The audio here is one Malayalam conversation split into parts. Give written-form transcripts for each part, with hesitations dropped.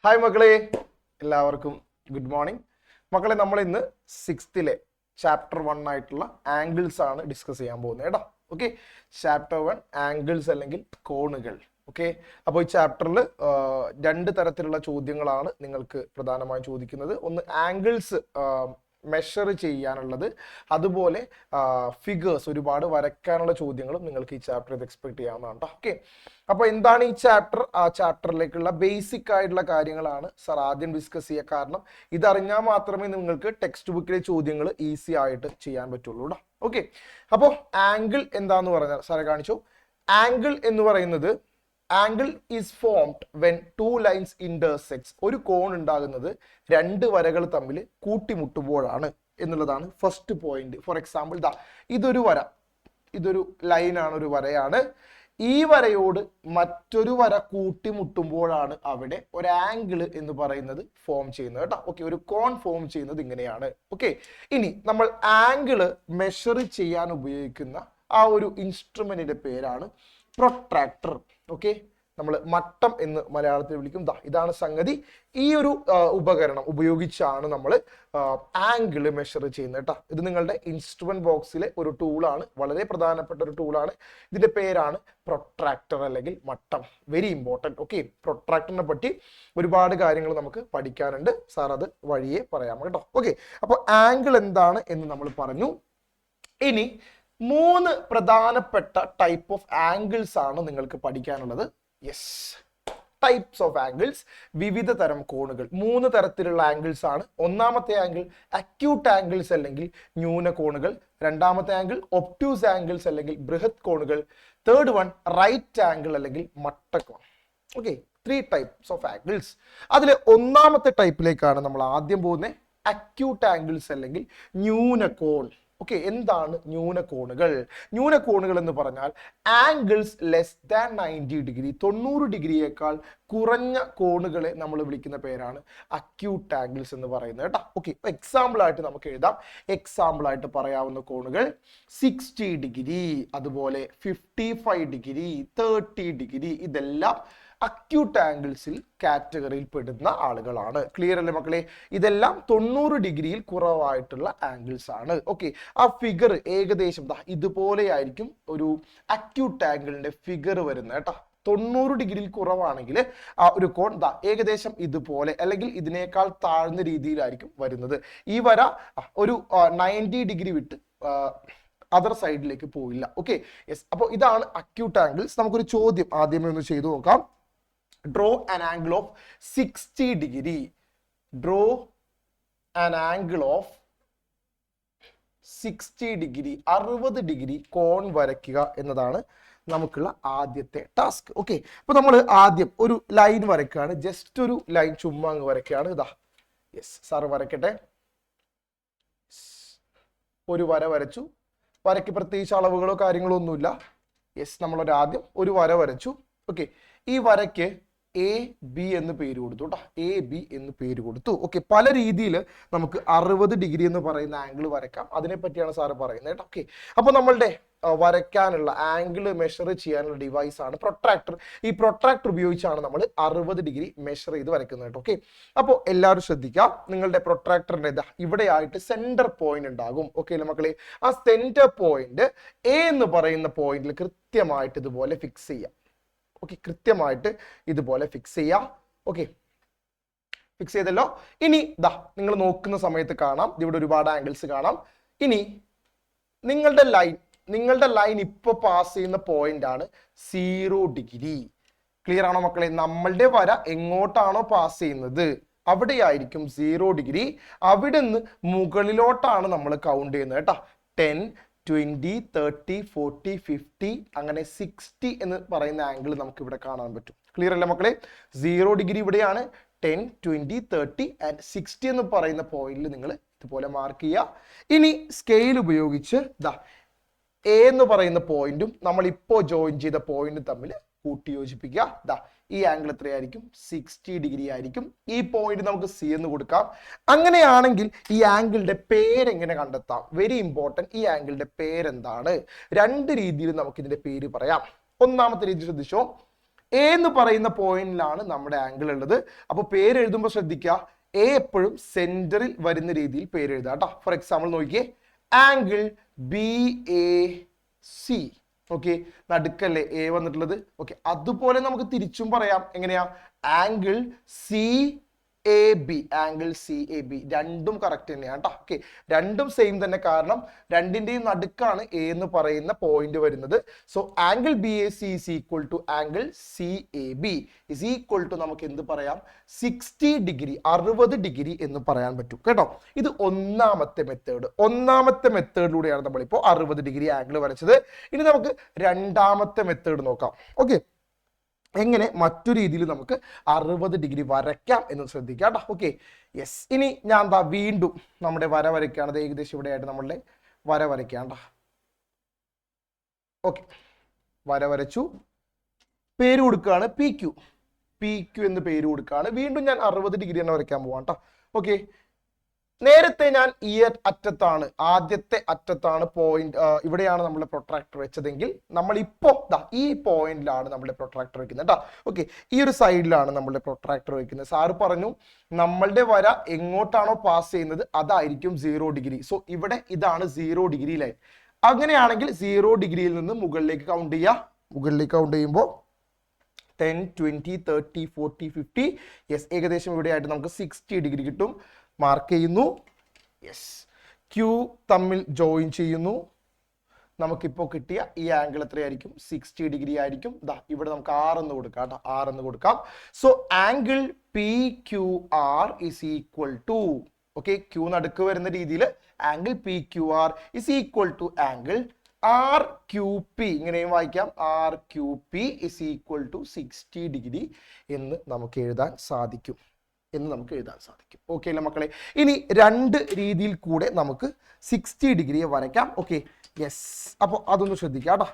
ഹായ് മക്കളെ, എല്ലാവർക്കും ഗുഡ് മോർണിംഗ്. മക്കളെ, നമ്മൾ ഇന്ന് 6th ചാപ്റ്റർ 1 ആയിട്ടുള്ള ആംഗിൾസ് ആണ് ഡിസ്കസ് ചെയ്യാൻ പോകുന്നത് കേട്ടോ. ഓക്കെ, ചാപ്റ്റർ 1 ആംഗിൾസ് അല്ലെങ്കിൽ കോണുകൾ. ഓക്കെ, അപ്പോൾ ഈ ചാപ്റ്ററിൽ രണ്ട് തരത്തിലുള്ള ചോദ്യങ്ങളാണ് നിങ്ങൾക്ക് പ്രധാനമായും ചോദിക്കുന്നത്. ഒന്ന് ആംഗിൾസ് മെഷർ ചെയ്യാനുള്ളത്, അതുപോലെ ഫിഗേഴ്സ് ഒരുപാട് വരയ്ക്കാനുള്ള ചോദ്യങ്ങളും നിങ്ങൾക്ക് ഈ ചാപ്റ്ററിൽ എക്സ്പെക്ട് ചെയ്യാവുന്നതാണ്. ഓക്കെ, അപ്പോൾ എന്താണ് ഈ ചാപ്റ്റർ? ആ ചാപ്റ്ററിലേക്കുള്ള ബേസിക് ആയിട്ടുള്ള കാര്യങ്ങളാണ് സാർ ആദ്യം ഡിസ്കസ് ചെയ്യുക. കാരണം ഇതറിഞ്ഞാൽ മാത്രമേ നിങ്ങൾക്ക് ടെക്സ്റ്റ് ബുക്കിലെ ചോദ്യങ്ങൾ ഈസി ആയിട്ട് ചെയ്യാൻ പറ്റുള്ളൂ കേട്ടോ. ഓക്കെ, അപ്പോൾ ആംഗിൾ എന്താന്ന് പറഞ്ഞാൽ സാറെ കാണിച്ചു. ആംഗിൾ എന്ന് പറയുന്നത്, angle is formed when two lines intersects. ഒരു കോൺ ഉണ്ടാകുന്നത് രണ്ട് വരകൾ തമ്മിൽ കൂട്ടിമുട്ടുമ്പോഴാണ് എന്നുള്ളതാണ് ഫസ്റ്റ് പോയിന്റ്. ഫോർ എക്സാമ്പിൾ ഇതൊരു വര, ഇതൊരു ലൈനാണ്, ഒരു വരയാണ്. ഈ വരയോട് മറ്റൊരു വര കൂട്ടിമുട്ടുമ്പോഴാണ് അവിടെ ഒരു ആംഗിൾ എന്ന് പറയുന്നത് ഫോം ചെയ്യുന്നത് കേട്ടോ. ഓക്കെ, ഒരു കോൺ ഫോം ചെയ്യുന്നത് ഇങ്ങനെയാണ്. ഓക്കെ, ഇനി നമ്മൾ ആംഗിൾ മെഷർ ചെയ്യാൻ ഉപയോഗിക്കുന്ന ആ ഒരു ഇൻസ്ട്രുമെന്റിന്റെ പേരാണ് പ്രൊട്രാക്ടർ. ഓക്കെ, നമ്മൾ മട്ടം എന്ന് മലയാളത്തിൽ വിളിക്കും. ഇതാണ് സംഗതി. ഈ ഒരു ഉപകരണം ഉപയോഗിച്ചാണ് നമ്മൾ ആംഗിൾ മെഷർ ചെയ്യുന്നത് കേട്ടോ. ഇത് നിങ്ങളുടെ ഇൻസ്ട്രുമെന്റ് ബോക്സിലെ ഒരു ടൂളാണ്, വളരെ പ്രധാനപ്പെട്ട ഒരു ടൂളാണ്. ഇതിന്റെ പേരാണ് പ്രൊട്രാക്ടർ അല്ലെങ്കിൽ മട്ടം. Very important. ഓക്കെ, പ്രൊട്രാക്ടറിനെ പറ്റി ഒരുപാട് കാര്യങ്ങൾ നമുക്ക് പഠിക്കാനുണ്ട്. സാർ അത് വഴിയെ പറയാം കേട്ടോ. ഓക്കെ, അപ്പോൾ ആംഗിൾ എന്താണ് എന്ന് നമ്മൾ പറഞ്ഞു. ഇനി 3 പ്രധാനപ്പെട്ട ടൈപ്പ് ഓഫ് ആംഗിൾസ് ആണ് നിങ്ങൾക്ക് പഠിക്കാനുള്ളത്. യെസ്, ടൈപ്സ് ഓഫ് ആംഗിൾസ്, വിവിധ തരം കോണുകൾ. 3 തരത്തിലുള്ള ആംഗിൾസ് ആണ്. ഒന്നാമത്തെ ആംഗിൾ അക്യൂട്ട് ആംഗിൾസ് അല്ലെങ്കിൽ ന്യൂന കോണുകൾ. രണ്ടാമത്തെ ആംഗിൾ ഒബ്റ്റ്യൂസ് ആംഗിൾസ് അല്ലെങ്കിൽ ബൃഹത് കോണുകൾ. തേർഡ് വൺ റൈറ്റ് ആംഗിൾ അല്ലെങ്കിൽ മട്ടകോൺ. Okay, 3 types of angles. അതിൽ ഒന്നാമത്തെ ടൈപ്പിലേക്കാണ് നമ്മൾ ആദ്യം പോകുന്നത്. അക്യൂട്ട് ആംഗിൾസ് അല്ലെങ്കിൽ ന്യൂനകോൺ. ഓക്കെ, എന്താണ് ന്യൂനകോണുകൾ? ന്യൂനകോണുകൾ എന്ന് പറഞ്ഞാൽ ആംഗിൾസ് ലെസ് ദാൻ 90 ഡിഗ്രി, 90 ഡിഗ്രിയേക്കാൾ കുറഞ്ഞ കോണുകളെ നമ്മൾ വിളിക്കുന്ന പേരാണ് അക്യൂട്ട് ആംഗിൾസ് എന്ന് പറയുന്നത് കേട്ടോ. ഓക്കെ, എക്സാമ്പിൾ ആയിട്ട് നമുക്ക് എഴുതാം. എക്സാമ്പിൾ ആയിട്ട് പറയാവുന്ന കോണുകൾ 60 ഡിഗ്രി, അതുപോലെ 55 ഡിഗ്രി, 30 ഡിഗ്രി. ഇതെല്ലാം അക്യൂട്ട് ആംഗിൾസിൽ കാറ്റഗറിയിൽ പെടുന്ന ആളുകളാണ്. ക്ലിയർ അല്ലേ മക്കളെ? ഇതെല്ലാം 90 ഡിഗ്രിയിൽ കുറവായിട്ടുള്ള ആംഗിൾസ് ആണ്. ഓക്കെ, ആ ഫിഗർ ഏകദേശം ഇതുപോലെയായിരിക്കും ഒരു അക്യൂട്ട് ആംഗിളിന്റെ ഫിഗർ വരുന്നത് കേട്ടോ. 90 ഡിഗ്രിയിൽ കുറവാണെങ്കിൽ ആ ഒരു കോൺ ഏകദേശം ഇതുപോലെ അല്ലെങ്കിൽ ഇതിനേക്കാൾ താഴ്ന്ന രീതിയിലായിരിക്കും വരുന്നത്. ഈ വര ഒരു 90 ഡിഗ്രി വിട്ട് അതർ സൈഡിലേക്ക് പോയില്ല. Okay, yes. അപ്പോൾ ഇതാണ് അക്യൂട്ട് ആംഗിൾസ്. നമുക്കൊരു ചോദ്യം ആദ്യമേ ഒന്ന് ചെയ്തു നോക്കാം. Draw an angle of 60 degree. Draw an angle of 60 degree, 60 degree കോൺ വരയ്ക്കുക എന്നതാണ് നമുക്കുള്ള ആദ്യത്തെ ടാസ്ക്. ഓക്കെ, അപ്പൊ നമ്മൾ ആദ്യം ഒരു ലൈൻ വരയ്ക്കുകയാണ്. ജസ്റ്റ് ഒരു ലൈൻ ചുമ്മാ അങ്ങ് വരയ്ക്കുകയാണ്. യെസ്, സാറ് വരയ്ക്കട്ടെ. ഒരു വര വരച്ചു. വരയ്ക്ക് പ്രത്യേകിച്ച് അളവുകളോ കാര്യങ്ങളോ ഒന്നുമില്ല. യെസ്, നമ്മളൊരു ആദ്യം ഒരു വര വരച്ചു. ഓക്കെ, ഈ വരയ്ക്ക് എ ബി എന്ന് പേര് കൊടുത്തു കേട്ടോ. എ ബി എന്ന് പേര് കൊടുത്തു. ഓക്കെ, പല രീതിയിൽ നമുക്ക് 60 ഡിഗ്രി എന്ന് പറയുന്ന ആംഗിൾ വരയ്ക്കാം. അതിനെ പറ്റിയാണ് സാറ് പറയുന്നത് കേട്ടോ. ഓക്കെ, അപ്പൊ നമ്മളുടെ വരയ്ക്കാനുള്ള ആംഗിൾ മെഷർ ചെയ്യാനുള്ള ഡിവൈസ് ആണ് പ്രൊട്രാക്ടർ. ഈ പ്രൊട്രാക്ടർ ഉപയോഗിച്ചാണ് നമ്മൾ 60 ഡിഗ്രി മെഷർ ചെയ്ത് വരയ്ക്കുന്നത് കേട്ടോ. ഓക്കെ, അപ്പോൾ എല്ലാവരും ശ്രദ്ധിക്കാം. നിങ്ങളുടെ പ്രൊട്രാക്ടറിന്റെ ഇവിടെയായിട്ട് സെന്റർ പോയിന്റ് ഉണ്ടാകും. ഓക്കെ അല്ലേ മക്കളെ? ആ സെന്റർ പോയിന്റ് എ എന്ന് പറയുന്ന പോയിന്റിൽ കൃത്യമായിട്ട് ഇതുപോലെ ഫിക്സ് ചെയ്യാം. ഓക്കെ, കൃത്യമായിട്ട് ഇതുപോലെ ഫിക്സ് ചെയ്യാം. ഓക്കെ, ഫിക്സ് ചെയ്തല്ലോ. ഇനി നിങ്ങൾ നോക്കുന്ന സമയത്ത് കാണാം, ഇവിടെ ഒരുപാട് ആംഗിൾസ് കാണാം. ഇനി നിങ്ങളുടെ ലൈൻ ഇപ്പൊ പാസ് ചെയ്യുന്ന പോയിന്റ് ആണ് 0 ഡിഗ്രി. ക്ലിയർ ആണോ മക്കളെ? നമ്മളുടെ വര എങ്ങോട്ടാണോ പാസ് ചെയ്യുന്നത് അവിടെയായിരിക്കും 0 ഡിഗ്രി. അവിടെ നിന്ന് മുകളിലോട്ടാണ് നമ്മൾ കൗണ്ട് ചെയ്യുന്നത് കേട്ടോ. 10, 20, 30, 40, 50 അങ്ങനെ 60 എന്ന് പറയുന്ന ആംഗിൾ നമുക്ക് ഇവിടെ കാണാൻ പറ്റും. ക്ലിയർ അല്ലേ മക്കളെ? 0 ഡിഗ്രി ഇവിടെയാണ്. 10, 20, 30 ആൻഡ് 60 എന്ന് പറയുന്ന പോയിന്റിൽ നിങ്ങൾ ഇതുപോലെ മാർക്ക് ചെയ്യുക. ഇനി സ്കെയിൽ ഉപയോഗിച്ച് എ എന്ന് പറയുന്ന പോയിന്റും നമ്മൾ ഇപ്പോൾ ജോയിൻ ചെയ്ത പോയിന്റും തമ്മിൽ കൂട്ടി യോജിപ്പിക്കുക. ഈ ആംഗിൾ എത്രയായിരിക്കും? 60 ഡിഗ്രി ആയിരിക്കും. ഈ പോയിന്റ് നമുക്ക് സി എന്ന് കൊടുക്കാം. അങ്ങനെയാണെങ്കിൽ ഈ ആംഗിളിന്റെ പേരെങ്ങനെ കണ്ടെത്താം? Very important. ഈ ആംഗിളിന്റെ പേരെന്താണ്? 2 രീതിയിൽ നമുക്ക് ഇതിന്റെ പേര് പറയാം. ഒന്നാമത്തെ രീതി ശ്രദ്ധിച്ചോ. എ എന്ന് പറയുന്ന പോയിന്റിലാണ് നമ്മുടെ ആംഗിൾ ഉള്ളത്. അപ്പോൾ പേര് എഴുതുമ്പോൾ ശ്രദ്ധിക്കുക, എ എപ്പോഴും സെന്ററിൽ വരുന്ന രീതിയിൽ പേര് എഴുതുക കേട്ടോ. ഫോർ എക്സാമ്പിൾ നോക്കിയേ, angle B A C. Okay, നടുക്കല്ലേ എ വന്നിട്ടുള്ളത്. ഓക്കെ, അതുപോലെ നമുക്ക് തിരിച്ചും പറയാം. എങ്ങനെയാ? Angle C A B, angle C A B, രണ്ടും കറക്റ്റ് തന്നെയാണ് കേട്ടോ. ഓക്കെ, രണ്ടും സെയിം തന്നെ, കാരണം രണ്ടിന്റെയും നടുക്കാണ് എ എന്ന് പറയുന്ന പോയിന്റ് വരുന്നത്. So angle B A C is equal to angle C A B is equal to നമുക്ക് എന്ത് പറയാം? 60 ഡിഗ്രി, 60 ഡിഗ്രി എന്ന് പറയാൻ പറ്റും കേട്ടോ. ഇത് ഒന്നാമത്തെ മെത്തേഡ്. ഒന്നാമത്തെ മെത്തേഡിലൂടെയാണ് നമ്മളിപ്പോൾ 60 ഡിഗ്രി ആംഗിൾ വരച്ചത്. ഇനി നമുക്ക് രണ്ടാമത്തെ മെത്തേഡ് നോക്കാം. ഓക്കെ, എങ്ങനെ മറ്റു രീതിയിൽ നമുക്ക് 60 ഡിഗ്രി വരയ്ക്കാം എന്ന് ശ്രദ്ധിക്കാം കേട്ടോ. Okay, yes. ഇനി ഞാൻ എന്താ വീണ്ടും നമ്മുടെ വര വരയ്ക്കുകയാണ്. ഏകദേശം ഇവിടെയായിട്ട് നമ്മളുടെ വര വരയ്ക്കാണ്ട. ഓക്കെ, വര വരച്ചു, പേര് കൊടുക്കുകയാണ് പി ക്യു. പി ക്യു എന്ന് പേര് കൊടുക്കുകയാണ്. വീണ്ടും ഞാൻ 60 ഡിഗ്രി തന്നെ വരയ്ക്കാൻ പോവാം കേട്ടോ. ഓക്കെ, നേരത്തെ ഞാൻ ഈ അറ്റത്താണ്, ആദ്യത്തെ അറ്റത്താണ് പോയിന്റ്, ഇവിടെയാണ് നമ്മൾ പ്രൊട്രാക്ടർ വെച്ചതെങ്കിൽ നമ്മൾ ഇപ്പോൾ ഈ പോയിന്റിലാണ് നമ്മുടെ പ്രൊട്രാക്ടർ വെക്കുന്നത് കേട്ടോ. ഓക്കെ, ഈ ഒരു സൈഡിലാണ് നമ്മുടെ പ്രൊട്രാക്ടർ വെക്കുന്നത്. സാറ് പറഞ്ഞു നമ്മളുടെ വര എങ്ങോട്ടാണോ പാസ് ചെയ്യുന്നത് അതായിരിക്കും 0 ഡിഗ്രി. സോ ഇവിടെ ഇതാണ് 0 ഡിഗ്രി ലൈൻ. അങ്ങനെയാണെങ്കിൽ 0 ഡിഗ്രിയിൽ നിന്ന് മുകളിലേക്ക് കൗണ്ട് ചെയ്യുക. മുകളിലേക്ക് കൗണ്ട് ചെയ്യുമ്പോൾ 10, 20, 30, 40, 50. യെസ്, ഏകദേശം ഇവിടെയായിട്ട് നമുക്ക് 60 ഡിഗ്രി കിട്ടും. മാർക്ക് ചെയ്യുന്നു. യെസ്, ക്യൂ തമ്മിൽ ജോയിൻ ചെയ്യുന്നു. നമുക്കിപ്പോൾ കിട്ടിയ ഈ ആംഗിൾ എത്രയായിരിക്കും? 60 ഡിഗ്രി ആയിരിക്കും. ഇവിടെ നമുക്ക് 6 എന്ന് കൊടുക്കാം കേട്ടോ. 6 എന്ന് കൊടുക്കാം. So angle P Q R is equal to, okay, Q നടുക്ക് വരുന്ന രീതിയിൽ angle P Q R is equal to angle R Q P. ഇങ്ങനെയും വായിക്കാം, R Q P is equal to 60 degree എന്ന് നമുക്ക് എഴുതാൻ സാധിക്കും. ഓക്കെ അല്ലേ മക്കളെ? ഇനി രണ്ട് രീതിയിൽ കൂടെ നമുക്ക് 60 ഡിഗ്രിയെ വരയ്ക്കാം. Okay, yes. അപ്പോൾ അതൊന്ന് ശ്രദ്ധിക്കാം കേട്ടോ.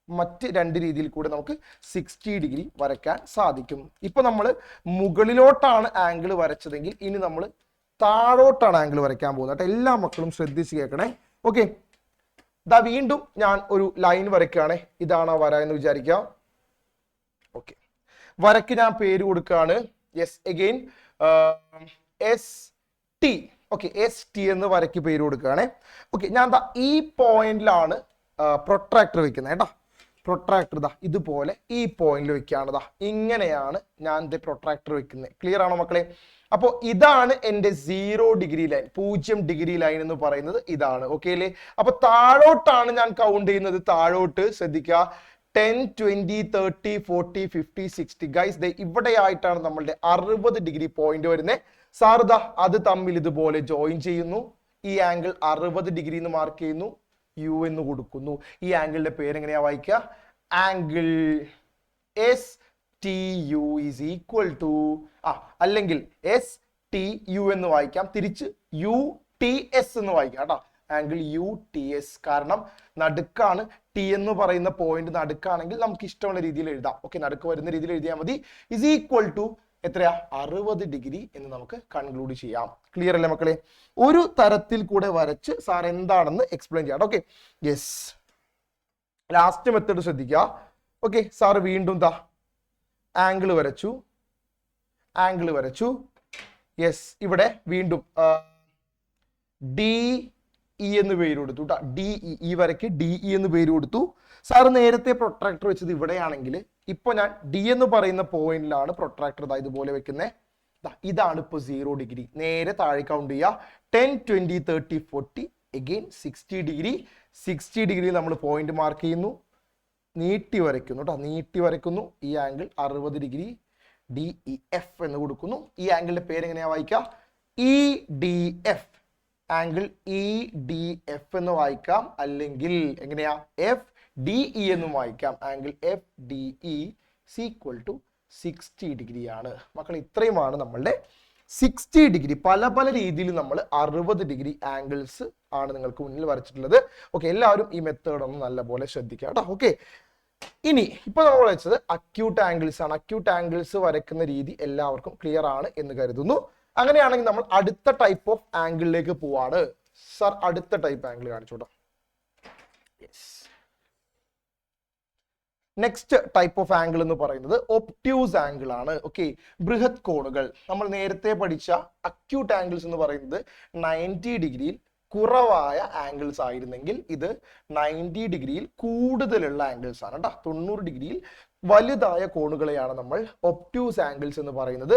മറ്റ് രണ്ട് രീതിയിൽ കൂടെ നമുക്ക് 60 ഡിഗ്രി വരയ്ക്കാൻ സാധിക്കും. ഇപ്പൊ നമ്മൾ മുകളിലോട്ടാണ് ആംഗിൾ വരച്ചതെങ്കിൽ ഇനി നമ്മൾ താഴോട്ടാണ് ആംഗിൾ വരയ്ക്കാൻ പോകുന്നത് കേട്ടോ. എല്ലാ മക്കളും ശ്രദ്ധിച്ച് കേൾക്കണേ. ഓക്കെ, വീണ്ടും ഞാൻ ഒരു ലൈൻ വരയ്ക്കുകയാണ്. ഇതാണ് ആ വര എന്ന് വിചാരിക്കാം. ഓക്കെ, വരയ്ക്ക് ഞാൻ പേര് കൊടുക്കുകയാണ്. Yes, again S T. Okay, S T എന്ന് വരയ്ക്ക് പേര് കൊടുക്കുകയാണെ. ഓക്കെ, ഞാൻ ഈ പോയിന്റിലാണ് പ്രൊട്രാക്ടർ വെക്കുന്നത് കേട്ടോ. പ്രൊട്രാക്ടർ ഇതുപോലെ ഈ പോയിന്റിൽ വെക്കുകയാണ്. ഇങ്ങനെയാണ് ഞാൻ പ്രൊട്രാക്ടർ വെക്കുന്നത്. ക്ലിയർ ആണോ മക്കളെ? അപ്പോൾ ഇതാണ് എൻ്റെ 0 ഡിഗ്രി ലൈൻ, 0 ഡിഗ്രി ലൈൻ എന്ന് പറയുന്നത് ഇതാണ്. ഓക്കെ അല്ലേ? അപ്പൊ താഴോട്ടാണ് ഞാൻ കൗണ്ട് ചെയ്യുന്നത്. താഴോട്ട് ശ്രദ്ധിക്കുക, 10, 20, 30, 40, 50, 60. ഗൈസ്, ഇവിടെയായിട്ടാണ് നമ്മളുടെ 60 ഡിഗ്രി പോയിന്റ് വരുന്നത്. സാർ അത് തമ്മിൽ ഇതുപോലെ ജോയിൻ ചെയ്യുന്നു. ഈ ആംഗിൾ 60 ഡിഗ്രി എന്ന് മാർക്ക് ചെയ്യുന്നു, യു എന്ന് കൊടുക്കുന്നു. ഈ ആംഗിളിന്റെ പേര് എങ്ങനെയാ വായിക്കുക? Angle S T U is equal to, അല്ലെങ്കിൽ എസ് ടി യു എന്ന് വായിക്കാം, തിരിച്ച് യു ടി എസ് എന്ന് വായിക്കാം കേട്ടോ. ആംഗിൾ യു ടി എസ്, കാരണം നടുക്കാണ്. ടി എന്ന് പറയുന്ന പോയിന്റ് നടുക്കാണെങ്കിൽ നമുക്ക് ഇഷ്ടമുള്ള രീതിയിൽ എഴുതാം. ഓക്കെ, നടുക്ക് വരുന്ന രീതിയിൽ എഴുതിയാൽ മതി. ഇസ് ഈക്വൽ ടു എത്രയാ? 60 ഡിഗ്രി എന്ന് നമുക്ക് കൺക്ലൂഡ് ചെയ്യാം. ക്ലിയർ അല്ലേ മക്കളെ? ഒരു തരത്തിൽ കൂടെ വരച്ച് സാർ എന്താണെന്ന് എക്സ്പ്ലെയിൻ ചെയ്യാം. Okay, yes. ലാസ്റ്റ് മെത്തേഡ് ശ്രദ്ധിക്കുക. ഓക്കെ, സാർ വീണ്ടും ആംഗിൾ വരച്ചു. യെസ്, ഇവിടെ വീണ്ടും ഡി ഇ എന്ന് പേര് കൊടുത്തു കേട്ടോ. DE, ഈ വരയ്ക്ക് DE എന്ന് പേര് കൊടുത്തു. സാർ നേരത്തെ പ്രൊട്രാക്ടർ വെച്ചത് ഇവിടെയാണെങ്കിൽ ഇപ്പൊ ഞാൻ ഡി എന്ന് പറയുന്ന പോയിന്റിലാണ് പ്രൊട്രാക്ടർ ഇതുപോലെ വെക്കുന്നത്. ഇതാണ് ഇപ്പൊ 0 ഡിഗ്രി. നേരെ താഴെ കൗണ്ട് ചെയ്യുക. 10, 20, 30, 40, അഗെയിൻ 60 ഡിഗ്രി. 60 ഡിഗ്രിയിൽ നമ്മൾ പോയിന്റ് മാർക്ക് ചെയ്യുന്നു, നീട്ടി വരയ്ക്കുന്നു കേട്ടോ. നീട്ടി വരയ്ക്കുന്നു. ഈ ആംഗിൾ 60 ഡിഗ്രി, DEF എന്ന് കൊടുക്കുന്നു. ഈ ആംഗിളിന്റെ പേര് എങ്ങനെയാ വായിക്കുക? EDF. ആംഗിൾ EDF എന്ന് വായിക്കാം, അല്ലെങ്കിൽ എങ്ങനെയാ? FDE എന്നും വായിക്കാം. Angle FDE equal to 60 degree ആണ് മക്കൾ. ഇത്രയുമാണ് നമ്മളുടെ 60 ഡിഗ്രി. പല പല രീതിയിൽ നമ്മൾ 60 ഡിഗ്രി ആംഗിൾസ് ആണ് നിങ്ങൾക്ക് മുന്നിൽ വരച്ചിട്ടുള്ളത്. ഓക്കെ, എല്ലാവരും ഈ മെത്തേഡ് ഒന്ന് നല്ലപോലെ ശ്രദ്ധിക്കുക കേട്ടോ. ഓക്കെ, ഇനി ഇപ്പൊ നമ്മൾ വെച്ചത് അക്യൂട്ട് ആംഗിൾസ് ആണ്. അക്യൂട്ട് ആംഗിൾസ് വരയ്ക്കുന്ന രീതി എല്ലാവർക്കും ക്ലിയർ ആണ് എന്ന് കരുതുന്നു. അങ്ങനെയാണെങ്കിൽ നമ്മൾ അടുത്ത ടൈപ്പ് ഓഫ് ആംഗിളിലേക്ക് പോവാണ്. സർ, അടുത്ത ടൈപ്പ് ആംഗിൾ കാണിച്ചോട്ടോ. നെക്സ്റ്റ് ടൈപ്പ് ഓഫ് ആംഗിൾ എന്ന് പറയുന്നത് ഒബ്റ്റ്യൂസ് ആംഗിൾ ആണ്. ഓക്കെ, ബൃഹത് കോണുകൾ. നമ്മൾ നേരത്തെ പഠിച്ച അക്യൂട്ട് ആംഗിൾസ് എന്ന് പറയുന്നത് 90 ഡിഗ്രിയിൽ കുറവായ ആംഗിൾസ് ആയിരുന്നെങ്കിൽ ഇത് 90 ഡിഗ്രിയിൽ കൂടുതലുള്ള ആംഗിൾസ് ആണ് കേട്ടോ. 90 ഡിഗ്രിയിൽ വലുതായ കോണുകളെയാണ് നമ്മൾ ഒബ്റ്റ്യൂസ് ആംഗിൾസ് എന്ന് പറയുന്നത്.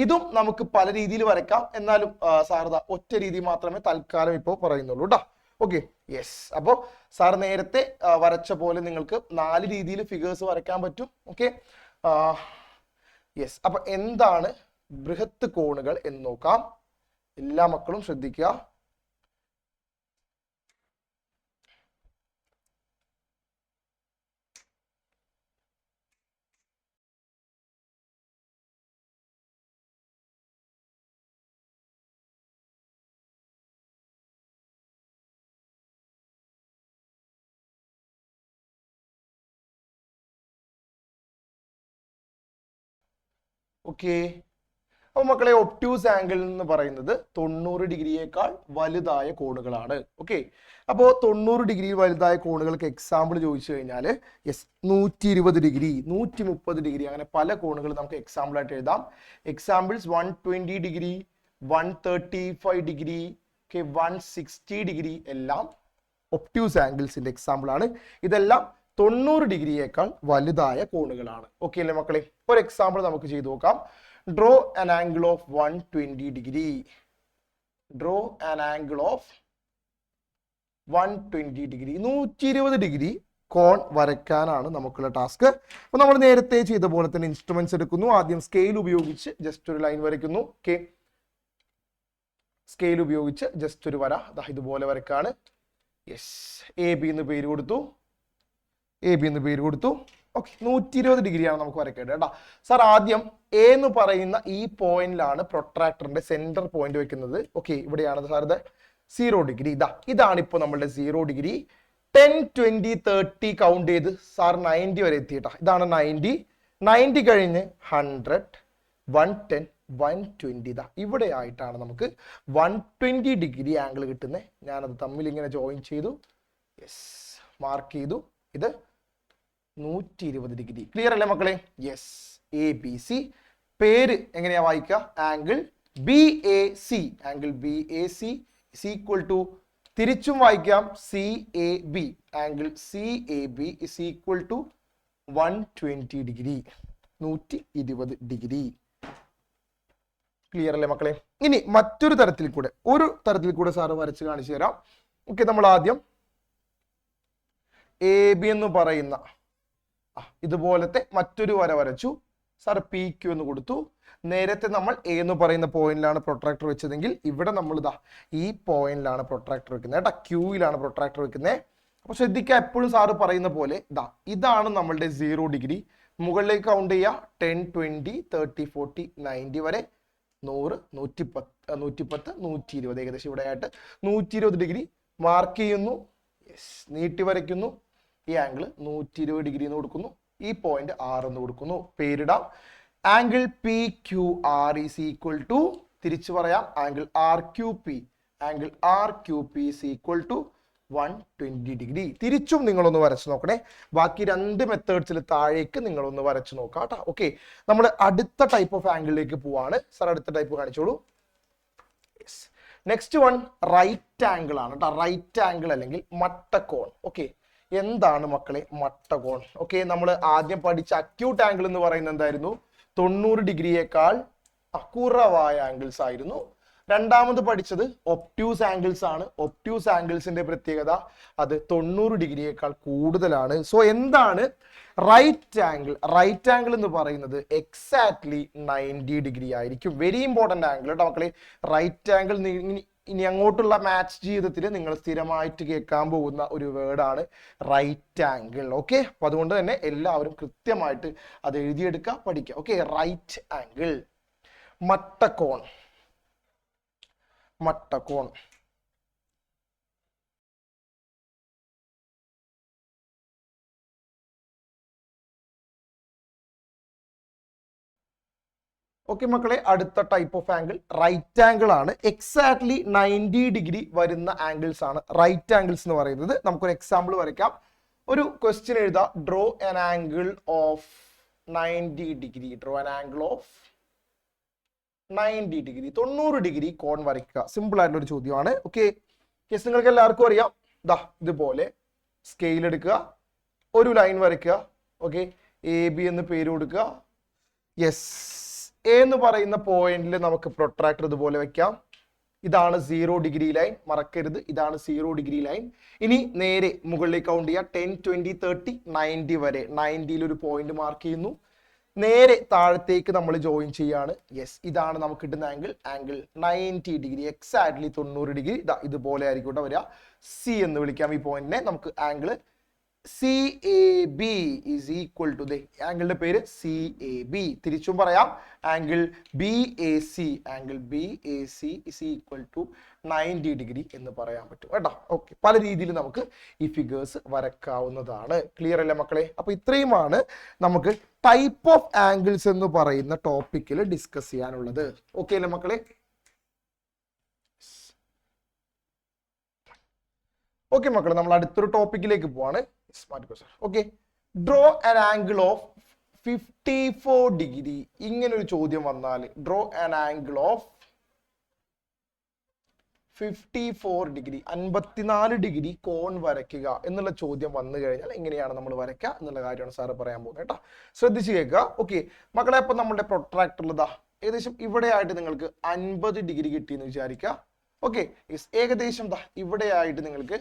ഇതും നമുക്ക് പല രീതിയിൽ വരയ്ക്കാം, എന്നാലും സാരദ ഒറ്റ രീതി മാത്രമേ തൽക്കാലം ഇപ്പോൾ പറയുന്നുള്ളൂ കേട്ടോ. Okay, yes. അപ്പോൾ സാർ നേരത്തെ വരച്ച പോലെ നിങ്ങൾക്ക് 4 രീതിയിൽ ഫിഗേഴ്സ് വരയ്ക്കാൻ പറ്റും. Okay, yes. അപ്പൊ എന്താണ് ബൃഹത്ത് കോണുകൾ എന്ന് നോക്കാം. എല്ലാ മക്കളും ശ്രദ്ധിക്കുക. ഓക്കെ, അപ്പൊ മക്കളെ ഒബ്റ്റ്യൂസ് ആംഗിൾ എന്ന് പറയുന്നത് 90 ഡിഗ്രിയേക്കാൾ വലുതായ കോണുകളാണ്. ഓക്കെ, അപ്പോൾ 90 ഡിഗ്രി വലുതായ കോണുകൾക്ക് എക്സാമ്പിൾ ചോദിച്ചു കഴിഞ്ഞാൽ യെസ് 120 ഡിഗ്രി, 130 ഡിഗ്രി, അങ്ങനെ പല കോണുകൾ നമുക്ക് എക്സാമ്പിൾ ആയിട്ട് എഴുതാം. എക്സാമ്പിൾസ് 120 ഡിഗ്രി, 135 ഡിഗ്രി, 160 ഡിഗ്രി എല്ലാം ഒബ്റ്റ്യൂസ് ആംഗിൾസിന്റെ എക്സാമ്പിൾ ആണ്. ഇതെല്ലാം 90 ഡിഗ്രിയേക്കാൾ വലുതായ കോണുകളാണ്. ഓക്കെ അല്ലേ മക്കളെ? ഒരു എക്സാമ്പിൾ നമുക്ക് ചെയ്തു നോക്കാം. Draw an angle of 120 degree. Draw an angle of 120 degree. 120 degree കോൺ വരയ്ക്കാനാണ് നമുക്കുള്ള ടാസ്ക്. അപ്പൊ നമ്മൾ നേരത്തെ ചെയ്ത പോലെ തന്നെ ഇൻസ്ട്രുമെന്റ്സ് എടുക്കുന്നു. ആദ്യം സ്കെയിൽ ഉപയോഗിച്ച് ജസ്റ്റ് ഒരു ലൈൻ വരയ്ക്കുന്നു. ഓക്കെ, സ്കെയിൽ ഉപയോഗിച്ച് ജസ്റ്റ് ഒരു വര ഇതുപോലെ വരയ്ക്കാണ്. യെസ്, എ ബി എന്ന് പേര് കൊടുത്തു. എ ബി എന്ന് പേര് കൊടുത്തു. ഓക്കെ, 120 ഡിഗ്രിയാണ് നമുക്ക് വരയ്ക്കേണ്ടത് കേട്ടോ. സാർ ആദ്യം എ എന്ന് പറയുന്ന ഈ പോയിന്റിലാണ് പ്രൊട്രാക്ടറിന്റെ സെന്റർ പോയിന്റ് വെക്കുന്നത്. ഓക്കെ, ഇവിടെയാണ് സാർ ഇത് 0 ഡിഗ്രി. ഇതാണ് ഇപ്പോൾ നമ്മളുടെ 0 ഡിഗ്രി. 10, 20, 30 കൗണ്ട് ചെയ്ത് സാർ 90 വരെ എത്തിയിട്ടാ. ഇതാണ് 90. 90 കഴിഞ്ഞ് 100, 110, 120. ഇവിടെ ആയിട്ടാണ് നമുക്ക് 120 ഡിഗ്രി ആംഗിൾ കിട്ടുന്നത്. ഞാനത് തമ്മിൽ ഇങ്ങനെ ജോയിൻ ചെയ്തു. യെസ്, മാർക്ക് ചെയ്തു. ഇത് 120 ഡിഗ്രി. ക്ലിയർ അല്ലേ മക്കളെ? Yes, A B C. പേര് എങ്ങനെയാ വായിക്കുക? Angle B A C. Angle B A C is equal to, തിരിച്ചും വായിക്കാം, C A B. Angle C A B is equal to 120 degree, 120 degree. Clear അല്ലേ മക്കളെ? ഇനി മറ്റൊരു തരത്തിൽ കൂടെ സാറ് വരച്ച് കാണിച്ചു തരാം. ഓക്കെ, നമ്മൾ ആദ്യം എ ബി എന്ന് പറയുന്ന ഇതുപോലത്തെ മറ്റൊരു വര വരച്ചു. സാർ പി ക്യു എന്ന് കൊടുത്തു. നേരത്തെ നമ്മൾ എ എന്ന് പറയുന്ന പോയിന്റിലാണ് പ്രൊട്രാക്ടർ വെച്ചതെങ്കിൽ ഇവിടെ നമ്മൾ ഈ പോയിന്റിലാണ് പ്രൊട്രാക്ടർ വെക്കുന്നത് കേട്ടോ. ക്യൂയിലാണ് പ്രൊട്രാക്ടർ വെക്കുന്നത്. അപ്പൊ ശ്രദ്ധിക്കുക, എപ്പോഴും സാറ് പറയുന്ന പോലെ ഇതാണ് നമ്മളുടെ 0 ഡിഗ്രി. മുകളിലേക്ക് കൗണ്ട് ചെയ്യുക. 10, 20, 30, 40, 90 വരെ, 100, 110, 120, ഏകദേശം ഇവിടെ ആയിട്ട് 120 ഡിഗ്രി മാർക്ക് ചെയ്യുന്നു. നീട്ടി വരയ്ക്കുന്നു. ഈ ആംഗിൾ 120 ഡിഗ്രി എന്ന് കൊടുക്കുന്നു. ഈ പോയിന്റ് 6 എന്ന് കൊടുക്കുന്നു. പേരിടാം. Angle P Q R is equal to, തിരിച്ചു പറയാം, angle R Q P. Angle R Q P is equal to 120 degree. തിരിച്ചും നിങ്ങളൊന്ന് വരച്ചു നോക്കണേ. ബാക്കി 2 മെത്തേഡ്സിൽ താഴേക്ക് നിങ്ങളൊന്ന് വരച്ചു നോക്കാം കേട്ടോ. ഓക്കെ, നമ്മൾ അടുത്ത ടൈപ്പ് ഓഫ് ആംഗിളിലേക്ക് പോവാണ്. സാർ അടുത്ത ടൈപ്പ് കാണിച്ചോളൂ. നെക്സ്റ്റ് വൺ റൈറ്റ് ആംഗിൾ ആണ് കേട്ടോ. റൈറ്റ് ആംഗിൾ അല്ലെങ്കിൽ മട്ടക്കോൺ. ഓക്കെ, എന്താണ് മക്കളെ മട്ടകോൺ? ഓക്കെ, നമ്മൾ ആദ്യം പഠിച്ച അക്യൂട്ട് ആംഗിൾ എന്ന് പറയുന്നത് എന്തായിരുന്നു? 90 ഡിഗ്രിയേക്കാൾ കുറവായ ആംഗിൾസ് ആയിരുന്നു. രണ്ടാമത് പഠിച്ചത് ഒബ്റ്റ്യൂസ് ആംഗിൾസ് ആണ്. ഒബ്റ്റ്യൂസ് ആംഗിൾസിന്റെ പ്രത്യേകത അത് 90 ഡിഗ്രിയേക്കാൾ കൂടുതലാണ്. സോ എന്താണ് റൈറ്റ് ആംഗിൾ? റൈറ്റ് ആംഗിൾ എന്ന് പറയുന്നത് എക്സാക്ട്ലി 90 ഡിഗ്രി ആയിരിക്കും. വെരി ഇമ്പോർട്ടന്റ് ആംഗിൾ കേട്ടോ മക്കളെ. റൈറ്റ് ആംഗിൾ ഇനി അങ്ങോട്ടുള്ള മാത്സ് ജീവിതത്തിൽ നിങ്ങൾ സ്ഥിരമായിട്ട് കേൾക്കാൻ പോകുന്ന ഒരു വേർഡാണ് റൈറ്റ് ആംഗിൾ. ഓക്കെ, അപ്പൊ അതുകൊണ്ട് തന്നെ എല്ലാവരും കൃത്യമായിട്ട് അത് എഴുതിയെടുക്കുക, പഠിക്കുക. Okay, right angle. മട്ടകോൺ. മട്ടകോൺ ഓക്കെ മക്കളെ, അടുത്ത type of angle right angle ആണ്. എക്സാക്ട്ലി 90 ഡിഗ്രി വരുന്ന ആംഗിൾസ് ആണ് റൈറ്റ് ആംഗിൾസ് എന്ന് പറയുന്നത്. നമുക്കൊരു എക്സാമ്പിൾ വരയ്ക്കാം. ഒരു ക്വസ്റ്റ്യൻ എഴുതാ, draw an angle of 90 degree. Draw an angle of 90 degree, 90 degree കോൺ വരയ്ക്കുക. സിമ്പിൾ ആയിട്ടുള്ള ഒരു ചോദ്യമാണ്. ഓക്കെ, യെസ്, നിങ്ങൾക്ക് എല്ലാവർക്കും അറിയാം. ദാ ഇതുപോലെ സ്കെയിൽ എടുക്കുക, ഒരു ലൈൻ വരയ്ക്കുക. ഓക്കെ, എ ബി എന്ന് പേര് കൊടുക്കുക. യെസ്, എ എന്ന് പറയുന്ന പോയിന്റിൽ നമുക്ക് പ്രൊട്രാക്ടർ ഇതുപോലെ വെക്കാം. ഇതാണ് 0 ഡിഗ്രി ലൈൻ, മറക്കരുത്, ഇതാണ് 0 ഡിഗ്രി ലൈൻ. ഇനി നേരെ മുകളിലേക്ക് കൗണ്ട് ചെയ്യുക, 10, 20, 30, 90 വരെ. 90ൽ ഒരു പോയിന്റ് മാർക്ക് ചെയ്യുന്നു. നേരെ താഴത്തേക്ക് നമ്മൾ ജോയിൻ ചെയ്യാണ്. യെസ്, ഇതാണ് നമുക്ക് കിട്ടുന്ന angle. Angle 90 degree, exactly 90 degree. ഇതുപോലെ ആയിരിക്കും വരിക. സി എന്ന് വിളിക്കാം ഈ പോയിന്റിനെ. നമുക്ക് angle CAB is equal to, ആംഗിളിന്റെ പേര് CAB. തിരിച്ചും പറയാം, angle BAC, angle BAC is equal to 90 degree എന്ന് പറയാൻ പറ്റും കേട്ടോ. ഓക്കെ, പല രീതിയിൽ നമുക്ക് ഈ ഫിഗേഴ്സ് വരക്കാവുന്നതാണ്. ക്ലിയർ അല്ലേ മക്കളെ? അപ്പൊ ഇത്രയുമാണ് നമുക്ക് ടൈപ്പ് ഓഫ് ആംഗിൾസ് എന്ന് പറയുന്ന ടോപ്പിക്കിൽ ഡിസ്കസ് ചെയ്യാനുള്ളത്. ഓക്കെ അല്ലേ മക്കളെ? ഓക്കെ മക്കളെ, നമ്മൾ അടുത്തൊരു ടോപ്പിക്കിലേക്ക് പോവാണ്. Okay, draw an angle of 54 degree. ഇങ്ങനെ ഒരു ചോദ്യം വന്നാൽ, draw an angle of 54 degree, 54 degree കോൺ വരയ്ക്കുക എന്നുള്ള ചോദ്യം വന്നു കഴിഞ്ഞാൽ എങ്ങനെയാണ് നമ്മൾ വരയ്ക്കുക എന്നുള്ള കാര്യമാണ് സാറ് പറയാൻ പോകുന്നത് കേട്ടോ. ശ്രദ്ധിച്ച് കേൾക്കുക. ഓക്കെ മക്കളെ, അപ്പൊ നമ്മുടെ പ്രൊട്രാക്ടർ ഇതാ ഏകദേശം ഇവിടെ ആയിട്ട് നിങ്ങൾക്ക് 50 ഡിഗ്രി കിട്ടിയെന്ന് വിചാരിക്കുക. ഓക്കെ, ഏകദേശം ഇവിടെ ആയിട്ട് നിങ്ങൾക്ക്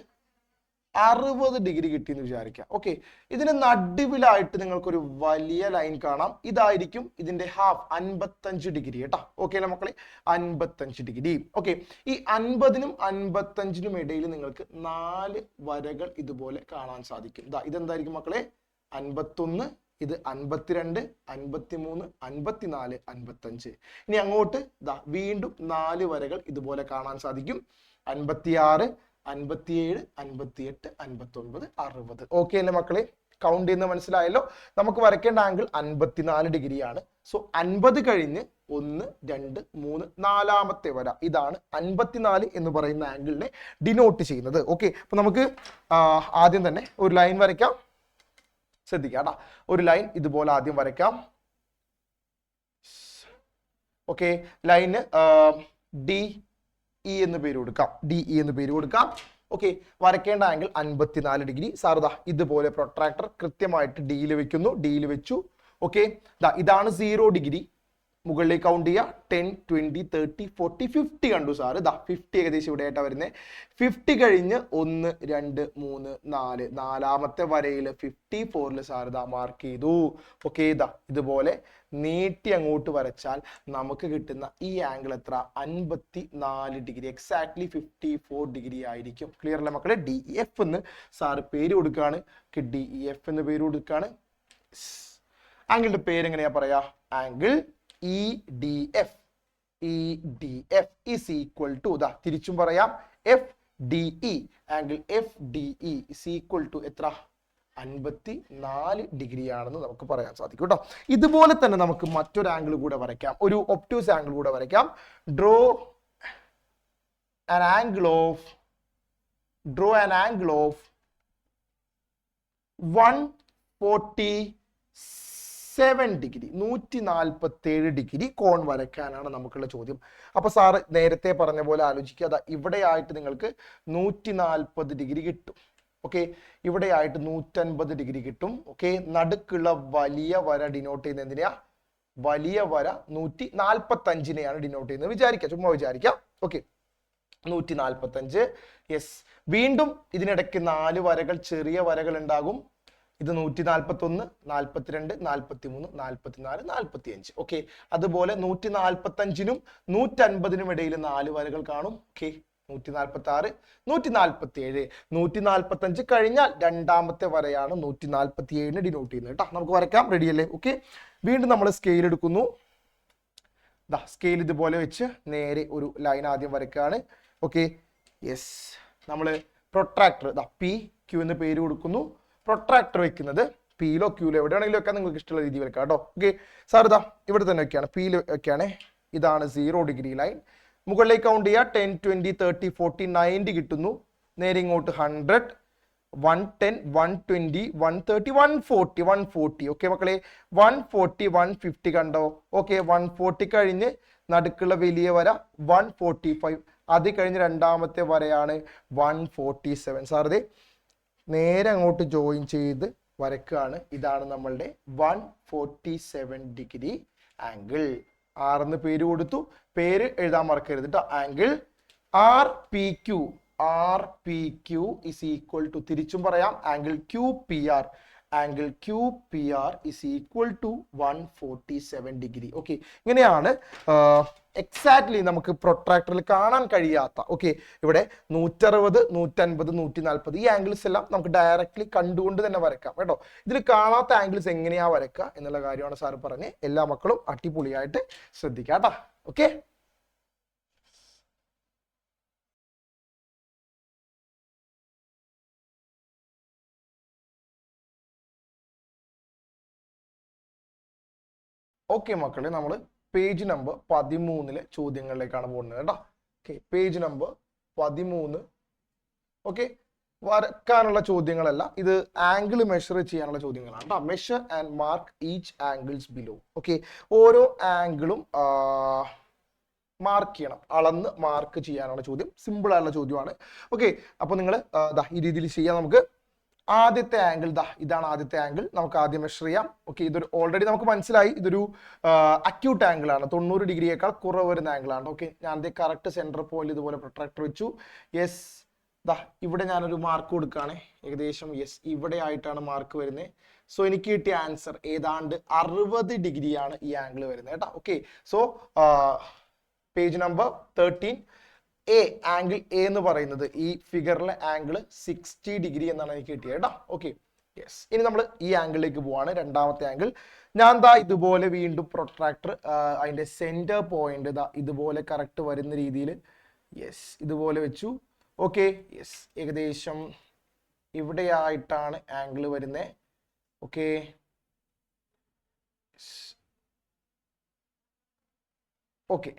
60 ഡിഗ്രി കിട്ടിയെന്ന് വിചാരിക്കാം. ഓക്കെ, ഇതിന് നടുവിലായിട്ട് നിങ്ങൾക്കൊരു വലിയ ലൈൻ കാണാം. ഇതായിരിക്കും ഇതിന്റെ ഹാഫ്, 55 ഡിഗ്രി കേട്ടോ. ഓക്കെ അല്ലേ മക്കളെ? 55 ഡിഗ്രി. ഓക്കെ, ഈ 50നും 55നും ഇടയിൽ നിങ്ങൾക്ക് 4 വരകൾ ഇതുപോലെ കാണാൻ സാധിക്കും. ഇതെന്തായിരിക്കും മക്കളെ? 51, ഇത് 52, 53, 54, 55. ഇനി അങ്ങോട്ട് വീണ്ടും 4 വരകൾ ഇതുപോലെ കാണാൻ സാധിക്കും. 56, 57, 58, 59, 60. ഓക്കെ അല്ലേ മക്കളെ? കൗണ്ട് ചെയ്യുന്നത് മനസ്സിലായല്ലോ. നമുക്ക് വരയ്ക്കേണ്ട ആംഗിൾ 54 ഡിഗ്രിയാണ്. സോ 50 കഴിഞ്ഞ് 1, 2, 3, 4ാമത്തെ വര, ഇതാണ് 54 എന്ന് പറയുന്ന ആംഗിളിനെ ഡിനോട്ട് ചെയ്യുന്നത്. ഓക്കെ, അപ്പൊ നമുക്ക് ആദ്യം തന്നെ ഒരു ലൈൻ വരയ്ക്കാം. ശ്രദ്ധിക്കാം, ഒരു ലൈൻ ഇതുപോലെ ആദ്യം വരയ്ക്കാം. ഓക്കെ, ലൈന് DE എന്ന് പേര് കൊടുക്കാം. DE എന്ന് പേര് കൊടുക്കാം. ഓക്കെ, വരയ്ക്കേണ്ട ആംഗിൾ 54 ഡിഗ്രി. സാർ ഇതുപോലെ പ്രൊട്രാക്ടർ കൃത്യമായിട്ട് ഡിയിൽ വെക്കുന്നു. ഡിയിൽ വെച്ചു. ഓക്കെ, ഇതാണ് 0 ഡിഗ്രി. മുകളിലേക്ക് കൗണ്ട് ചെയ്യുക. 10, 20, 30, 40, 50 കണ്ടു സാറ്. 50 ഏകദേശം ഇവിടെ ആയിട്ടാണ് വരുന്നത്. 50 കഴിഞ്ഞ് 1, 2, 3, 4, 4ാമത്തെ വരയിൽ 54ൽ സാറ് മാർക്ക് ചെയ്തു. ഓക്കെ, ഇതുപോലെ നീട്ടി അങ്ങോട്ട് വരച്ചാൽ നമുക്ക് കിട്ടുന്ന ഈ ആംഗിൾ എത്ര? 54 ഡിഗ്രി, എക്സാക്ട്ലി 54 ഡിഗ്രി ആയിരിക്കും. ക്ലിയർ അല്ലേ മക്കളെ? DEF എന്ന് സാറ് പേര് കൊടുക്കുകയാണ്. DEF എന്ന് പേര് കൊടുക്കുകയാണ്. ആംഗിളിന്റെ പേര് എങ്ങനെയാ പറയാ? Angle EDF. EDF is equal to, തിരിച്ചും പറയാം, FDE. Angle FDE is equal to എത്ര? 54 ഡിഗ്രി ആണെന്ന് നമുക്ക് പറയാൻ സാധിക്കും കേട്ടോ. ഇതുപോലെ തന്നെ നമുക്ക് മറ്റൊരു ആംഗിൾ കൂടെ വരയ്ക്കാം, ഒരു ഒബ്റ്റ്യൂസ് ആംഗിൾ കൂടെ വരയ്ക്കാം. Draw an angle of 147 degree, 147 degree കോൺ വരയ്ക്കാനാണ് നമുക്കുള്ള ചോദ്യം. അപ്പൊ സാറ് നേരത്തെ പറഞ്ഞ പോലെ ആലോചിക്കുക. ഇവിടെ ആയിട്ട് നിങ്ങൾക്ക് 140 ഡിഗ്രി കിട്ടും. ഓക്കെ, ഇവിടെ ആയിട്ട് 150 ഡിഗ്രി കിട്ടും. ഓക്കെ, നടുക്കുള്ള വലിയ വര ഡിനോട്ട് ചെയ്യുന്നത് എന്തിനാ? വലിയ വര 145നെയാണ് ഡിനോട്ട് ചെയ്യുന്നത് വിചാരിക്കാം, ചുമ്മാ വിചാരിക്കാം. ഓക്കെ, 145. യെസ്, വീണ്ടും ഇതിനിടയ്ക്ക് 4 വരകൾ, ചെറിയ വരകൾ ഉണ്ടാകും. ഇത് 141, 42, 43, 44, 45. ഓക്കെ, അതുപോലെ 145നും 150നും ഇടയിൽ 4 വരകൾ കാണും. ഓക്കെ, 146, 147. 145 കഴിഞ്ഞാൽ രണ്ടാമത്തെ വരയാണ് 147ന് ഡിനോട്ട് ചെയ്യുന്നത് കേട്ടോ. നമുക്ക് വരയ്ക്കാം. റെഡി അല്ലേ? ഓക്കെ, വീണ്ടും നമ്മൾ സ്കെയിൽ എടുക്കുന്നു. സ്കെയിൽ ഇതുപോലെ വെച്ച് നേരെ ഒരു ലൈൻ ആദ്യം വരയ്ക്കുകയാണ്. ഓക്കെ, യെസ്, നമ്മൾ പ്രൊട്രാക്ടർ PQ എന്ന് പേര് കൊടുക്കുന്നു. പ്രൊട്രാക്ടർ വെക്കുന്നത് Pയിലോ Qയിലോ എവിടെ വേണമെങ്കിലും വെക്കാൻ നിങ്ങൾക്ക് ഇഷ്ടമുള്ള രീതിയിൽ വെക്കാം കേട്ടോ. ഓക്കെ, സാർ ഇവിടെ തന്നെ വെക്കുകയാണ്, Pയിൽ വെക്കുകയാണ്. ഇതാണ് 0 ഡിഗ്രി ലൈൻ. മുകളിലേക്ക് കൗണ്ട് ചെയ്യുക. 10, 20, 30, 40, 90 കിട്ടുന്നു. നേരെ ഇങ്ങോട്ട് 100, 110, 120, 130, 140, 140. ഓക്കെ മക്കളെ, 140, 150 കണ്ടോ? ഓക്കെ, 140 കഴിഞ്ഞ് നടുക്കുള്ള വലിയ വര 145, അത് കഴിഞ്ഞ് രണ്ടാമത്തെ വരയാണ് 147. സാറേ നേരെ അങ്ങോട്ട് ജോയിൻ ചെയ്ത് വരക്കുകയാണ്. ഇതാണ് നമ്മളുടെ 147 ഡിഗ്രി ആംഗിൾ. ആറെന്ന് പേര് കൊടുത്തു, പേര് എഴുതാൻ മറക്കരുത് കേട്ടോ. Angle RPQ, RPQ is equal to, തിരിച്ചും പറയാം, angle QPR, angle QPR is equal to 147 degree. Okay, ഇങ്ങനെയാണ് എക്സാക്ട്ലി നമുക്ക് പ്രൊട്രാക്ടറിൽ കാണാൻ കഴിയാത്ത, ഓക്കെ, ഇവിടെ 160, 150, 140 ഈ ആംഗിൾസ് എല്ലാം നമുക്ക് ഡയറക്ട്ലി കണ്ടുകൊണ്ട് തന്നെ വരക്കാം കേട്ടോ. ഇതിൽ കാണാത്ത ആംഗിൾസ് എങ്ങനെയാ വരക്കുക എന്നുള്ള കാര്യമാണ് സാർ പറഞ്ഞ്. എല്ലാ മക്കളും അടിപൊളിയായിട്ട് ശ്രദ്ധിക്കാം കേട്ടോ. ഓക്കെ, ഓക്കെ മക്കളെ, നമ്മൾ പേജ് നമ്പർ 13 ചോദ്യങ്ങളിലേക്കാണ് പോകുന്നത് കേട്ടോ. Okay, page number 13. ഓക്കെ, വരക്കാനുള്ള ചോദ്യങ്ങളല്ല, ഇത് ആംഗിൾ മെഷർ ചെയ്യാനുള്ള ചോദ്യങ്ങളാണ് കേട്ടോ. Measure and mark each angles below. Okay, ഓരോ ആംഗിളും മാർക്ക് ചെയ്യണം, അളന്ന് മാർക്ക് ചെയ്യാനുള്ള ചോദ്യം. സിമ്പിൾ ആയിട്ടുള്ള ചോദ്യമാണ്. ഓക്കെ, അപ്പൊ നിങ്ങൾ ഈ രീതിയിൽ ചെയ്യാം. നമുക്ക് ആദ്യത്തെ ആംഗിൾ ഇതാണ് ആദ്യത്തെ ആംഗിൾ. നമുക്ക് ആദ്യം മെഷർ ചെയ്യാം. ഓക്കെ, ഇതൊരു ഓൾറെഡി നമുക്ക് മനസ്സിലായി, ഇതൊരു അക്യൂട്ട് ആംഗിൾ ആണ്, 90 ഡിഗ്രിയേക്കാൾ കുറവ് വരുന്ന ആംഗിൾ ആണ്. ഓക്കെ, ഞാൻ അതേ കറക്റ്റ് സെന്റർ പോയിന്റ് ഇതുപോലെ പ്രൊട്രാക്ടർ വെച്ചു. യെസ്, ഇവിടെ ഞാനൊരു മാർക്ക് കൊടുക്കുകയാണ്, ഏകദേശം യെസ് ഇവിടെ ആയിട്ടാണ് മാർക്ക് വരുന്നത്. സോ എനിക്ക് കിട്ടിയ ആൻസർ ഏതാണ്ട് 60 ഡിഗ്രിയാണ് ഈ ആംഗിൾ വരുന്നത് കേട്ടോ. Okay, so page number 13 A, angle A എന്ന് പറയുന്നത് ഈ ഫിഗറിലെ ആംഗിൾ 60 ഡിഗ്രി എന്നാണ് എനിക്ക് കിട്ടിയത് കേട്ടോ. Okay, yes. ഇനി നമ്മൾ ഈ ആംഗിളിലേക്ക് പോവാണ്, രണ്ടാമത്തെ ആംഗിൾ. ഞാൻ ഇതുപോലെ വീണ്ടും പ്രൊട്രാക്ടർ അതിന്റെ സെന്റർ പോയിന്റ് ഇതുപോലെ കറക്റ്റ് വരുന്ന രീതിയിൽ യെസ് ഇതുപോലെ വെച്ചു. ഓക്കെ, യെസ്, ഏകദേശം ഇവിടെയായിട്ടാണ് ആംഗിൾ വരുന്നത്. Okay, okay,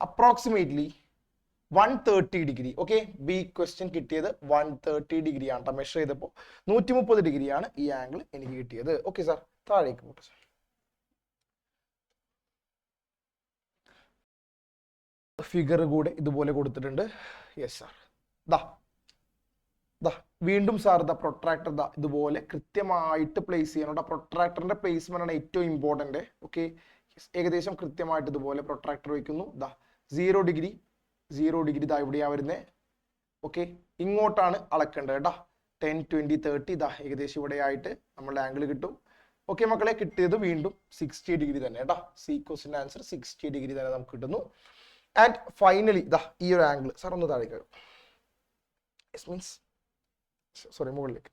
approximately 130 degree. Okay, B question കിട്ടിയത് 130 ഡിഗ്രി ആണ് കേട്ടോ. മെഷർ ചെയ്തപ്പോൾ 130 ഡിഗ്രിയാണ് ഈ ആംഗിൾ എനിക്ക് കിട്ടിയത്. ഓക്കെ സാർ, താഴേക്ക് പോട്ടെ സാർ. ഫിഗർ കൂടെ ഇതുപോലെ കൊടുത്തിട്ടുണ്ട്. യെസ് സാർ, വീണ്ടും സാർ പ്രൊട്രാക്ടർ ഇതുപോലെ കൃത്യമായിട്ട് പ്ലേസ് ചെയ്യണം. പ്രൊട്രാക്ടറിന്റെ പ്ലേസ്മെന്റ് ആണ് ഏറ്റവും ഇമ്പോർട്ടന്റ്. ഓക്കെ, ഏകദേശം കൃത്യമായിട്ട് ഇതുപോലെ പ്രൊട്രാക്ടർ വെക്കുന്നു. 0 ഡിഗ്രി, 0 ഡിഗ്രി ഇവിടെയാ വരുന്നത്. ഓക്കെ, ഇങ്ങോട്ടാണ് അളക്കേണ്ടത് കേട്ടോ. 10, 20, 30 ഏകദേശം ഇവിടെ ആയിട്ട് നമ്മളുടെ ആംഗിൾ കിട്ടും. ഓക്കെ മക്കളെ, കിട്ടിയത് വീണ്ടും 60 ഡിഗ്രി തന്നെ കേട്ടോ. സി ക്വസ്റ്റിന്റെ ആൻസർ 60 ഡിഗ്രി തന്നെ നമുക്ക് കിട്ടുന്നു. ആൻഡ് ഫൈനലി ഈ ഒരു ആംഗിൾ സാർ ഒന്ന് താഴേക്ക് മീൻസ് സോറി മുകളിലേക്ക്.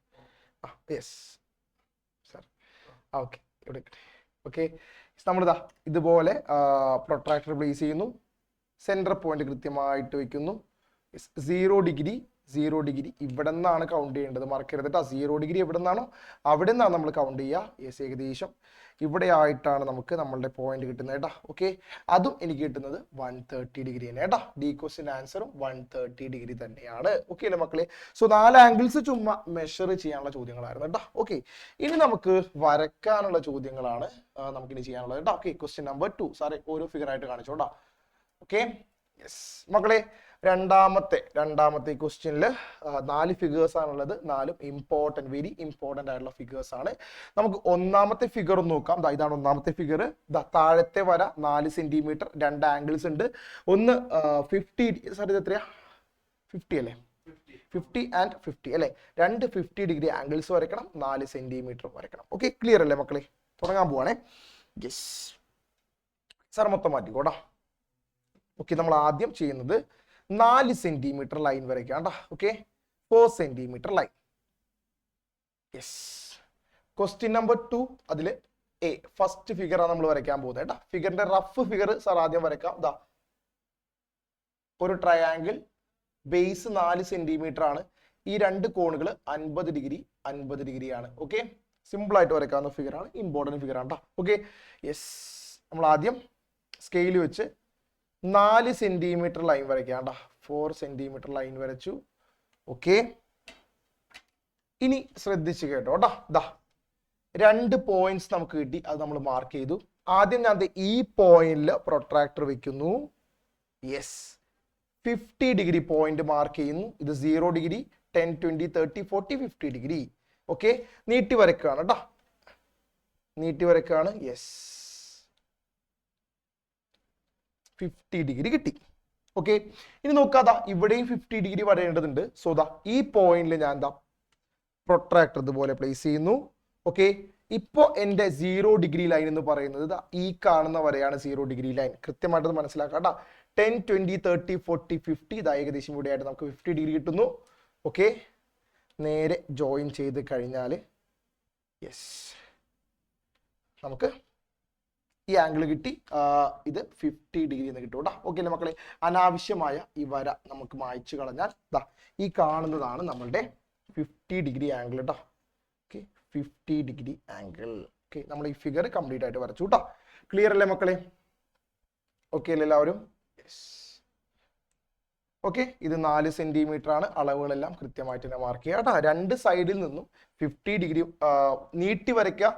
യെസ് സാർ, ഓക്കെ, ഇവിടെ ഓക്കെ, നമ്മളിതാ ഇതുപോലെ പ്രൊട്രാക്ടർ പ്ലേസ് ചെയ്യുന്നു, സെന്റർ പോയിന്റ് കൃത്യമായിട്ട് വെക്കുന്നു. 0 ഡിഗ്രി, 0 ഡിഗ്രി ഇവിടെ നിന്നാണ് കൗണ്ട് ചെയ്യേണ്ടത്, മറക്കരുത് കേട്ടോ. 0 ഡിഗ്രി എവിടെ നിന്നാണോ അവിടെ നിന്നാണ് നമ്മൾ കൗണ്ട് ചെയ്യുക. യെസ്, ഏകദേശം ഇവിടെ ആയിട്ടാണ് നമുക്ക് നമ്മളുടെ പോയിന്റ് കിട്ടുന്നത് കേട്ടോ. ഓക്കെ, അതും എനിക്ക് കിട്ടുന്നത് 130 ഡിഗ്രി തന്നെ കേട്ടോ. ഡി ക്വസ്റ്റിന്റെ ആൻസറും 130 ഡിഗ്രി തന്നെയാണ്. ഓക്കെ അല്ലേ മക്കളെ? സോ 4 ആംഗിൾസ് ചുമ്മാ മെഷർ ചെയ്യാനുള്ള ചോദ്യങ്ങളായിരുന്നു കേട്ടോ. ഓക്കെ, ഇനി നമുക്ക് വരക്കാനുള്ള ചോദ്യങ്ങളാണ് നമുക്കിനി ചെയ്യാനുള്ളത് കേട്ടോ. ഓക്കെ, ക്വസ്റ്റ്യൻ നമ്പർ 2 സാറേ ഓരോ ഫിഗർ ആയിട്ട് കാണിച്ചോട്ടോ. ഓക്കെ, യെസ് മക്കളെ, രണ്ടാമത്തെ ക്വസ്റ്റ്യനിൽ 4 ഫിഗേഴ്സ് ആണുള്ളത്. 4ഉം ഇമ്പോർട്ടന്റ്, വെരി ഇമ്പോർട്ടന്റ് ആയിട്ടുള്ള ഫിഗേഴ്സ് ആണ്. നമുക്ക് ഒന്നാമത്തെ ഫിഗർ നോക്കാം. ഇതാണ് ഒന്നാമത്തെ ഫിഗർ. താഴത്തെ വര 4 സെന്റിമീറ്റർ, 2 ആംഗിൾസ് ഉണ്ട്. ഒന്ന് 50, സാർ ഇത് എത്രയാ, 50 അല്ലേ, 50 ആൻഡ് 50 അല്ലെ, 2 50 ഡിഗ്രി ആംഗിൾസ് വരയ്ക്കണം, 4 സെന്റിമീറ്റർ വരയ്ക്കണം. ഓക്കെ, ക്ലിയർ അല്ലേ മക്കളെ? തുടങ്ങാൻ പോവാണേ. യെസ് സാർ, മൊത്തം മാറ്റിക്കോട്ടാ. ഓക്കെ, നമ്മൾ ആദ്യം ചെയ്യുന്നത് 4 സെന്റിമീറ്റർ ലൈൻ വരയ്ക്കാം കേട്ടോ. Okay, 4 centimetre line. Yes, question number 2 അതിൽ എ ഫസ്റ്റ് ഫിഗർ ആണ് നമ്മൾ വരയ്ക്കാൻ പോകുന്നത് കേട്ടോ. ഫിഗറിന്റെ റഫ് ഫിഗർ സാർ ആദ്യം വരയ്ക്കാം. ഒരു ട്രയാങ്കിൾ, ബേസ് 4 സെന്റിമീറ്റർ ആണ്. ഈ 2 കോണുകൾ 50 ഡിഗ്രി 50 ഡിഗ്രിയാണ്. ഓക്കെ, സിമ്പിൾ ആയിട്ട് വരയ്ക്കാവുന്ന ഫിഗർ ആണ്, ഇമ്പോർട്ടന്റ് ഫിഗർ ആണ് കേട്ടോ. ഓക്കെ, യെസ്, നമ്മൾ ആദ്യം സ്കെയിൽ വെച്ച് 4 സെന്റിമീറ്റർ ലൈൻ വരയ്ക്കാം കേട്ടോ. 4 സെന്റിമീറ്റർ ലൈൻ വരച്ചു. ഓക്കെ, ഇനി ശ്രദ്ധിച്ച് കേട്ടോ കേട്ടോ. ദാ 2 പോയിന്റ്സ് നമുക്ക് കിട്ടി, അത് നമ്മൾ മാർക്ക് ചെയ്തു. ആദ്യം ഞാൻ ഈ പോയിന്റിൽ പ്രൊട്രാക്ടർ വെക്കുന്നു. യെസ്, 50 ഡിഗ്രി പോയിന്റ് മാർക്ക് ചെയ്യുന്നു. ഇത് 0 ഡിഗ്രി, 10, 20, 30, 40, 50 ഡിഗ്രി. ഓക്കെ, നീട്ടി വരയ്ക്കുകയാണ് കേട്ടോ, നീട്ടി വരയ്ക്കുകയാണ്. യെസ്, 50 ഡിഗ്രി കിട്ടി. ഓക്കെ, ഇനി നോക്കാതാ ഇവിടെയും 50 ഡിഗ്രി വരേണ്ടതുണ്ട്. സോ ദാ ഈ പോയിന്റിൽ ഞാൻ എന്താ പ്രൊട്രാക്ടർ ഇതുപോലെ പ്ലേസ് ചെയ്യുന്നു. ഓക്കെ, ഇപ്പോ എന്റെ 0 ഡിഗ്രി ലൈൻ എന്ന് പറയുന്നത് ഈ കാണുന്ന വരെയാണ് 0 ഡിഗ്രി ലൈൻ. കൃത്യമായിട്ട് മനസ്സിലാക്കാം കേട്ടോ. 10, 20, 30, 40, 50 ഇത് ഏകദേശം ഇവിടെ ആയിട്ട് നമുക്ക് 50 ഡിഗ്രി കിട്ടുന്നു. ഓക്കെ, നേരെ ജോയിൻ ചെയ്ത് കഴിഞ്ഞാൽ യെസ് നമുക്ക് ഈ ആംഗിൾ കിട്ടി. ഇത് 50 ഡിഗ്രി എന്ന് കിട്ടും കേട്ടോ. ഓക്കെ അല്ലേ മക്കളെ, അനാവശ്യമായ ഈ വര നമുക്ക് മായ്ച്ചു കളഞ്ഞാൽ ദാ ഈ കാണുന്നതാണ് നമ്മളുടെ 50 ഡിഗ്രി ആംഗിൾ കേട്ടോ. Okay, 50 degree angle. ഓക്കെ, നമ്മൾ ഈ ഫിഗർ കംപ്ലീറ്റ് ആയിട്ട് വരച്ചു കേട്ടോ. ക്ലിയർ അല്ലേ മക്കളെ? ഓക്കെ അല്ലേ എല്ലാവരും? യെസ്. ഓക്കെ, ഇത് 4 സെന്റിമീറ്റർ ആണ്. അളവുകളെല്ലാം കൃത്യമായിട്ട് തന്നെ മാർക്ക് ചെയ്യുക കേട്ടോ. 2 സൈഡിൽ നിന്നും 50 ഡിഗ്രി നീട്ടി വരയ്ക്കുക.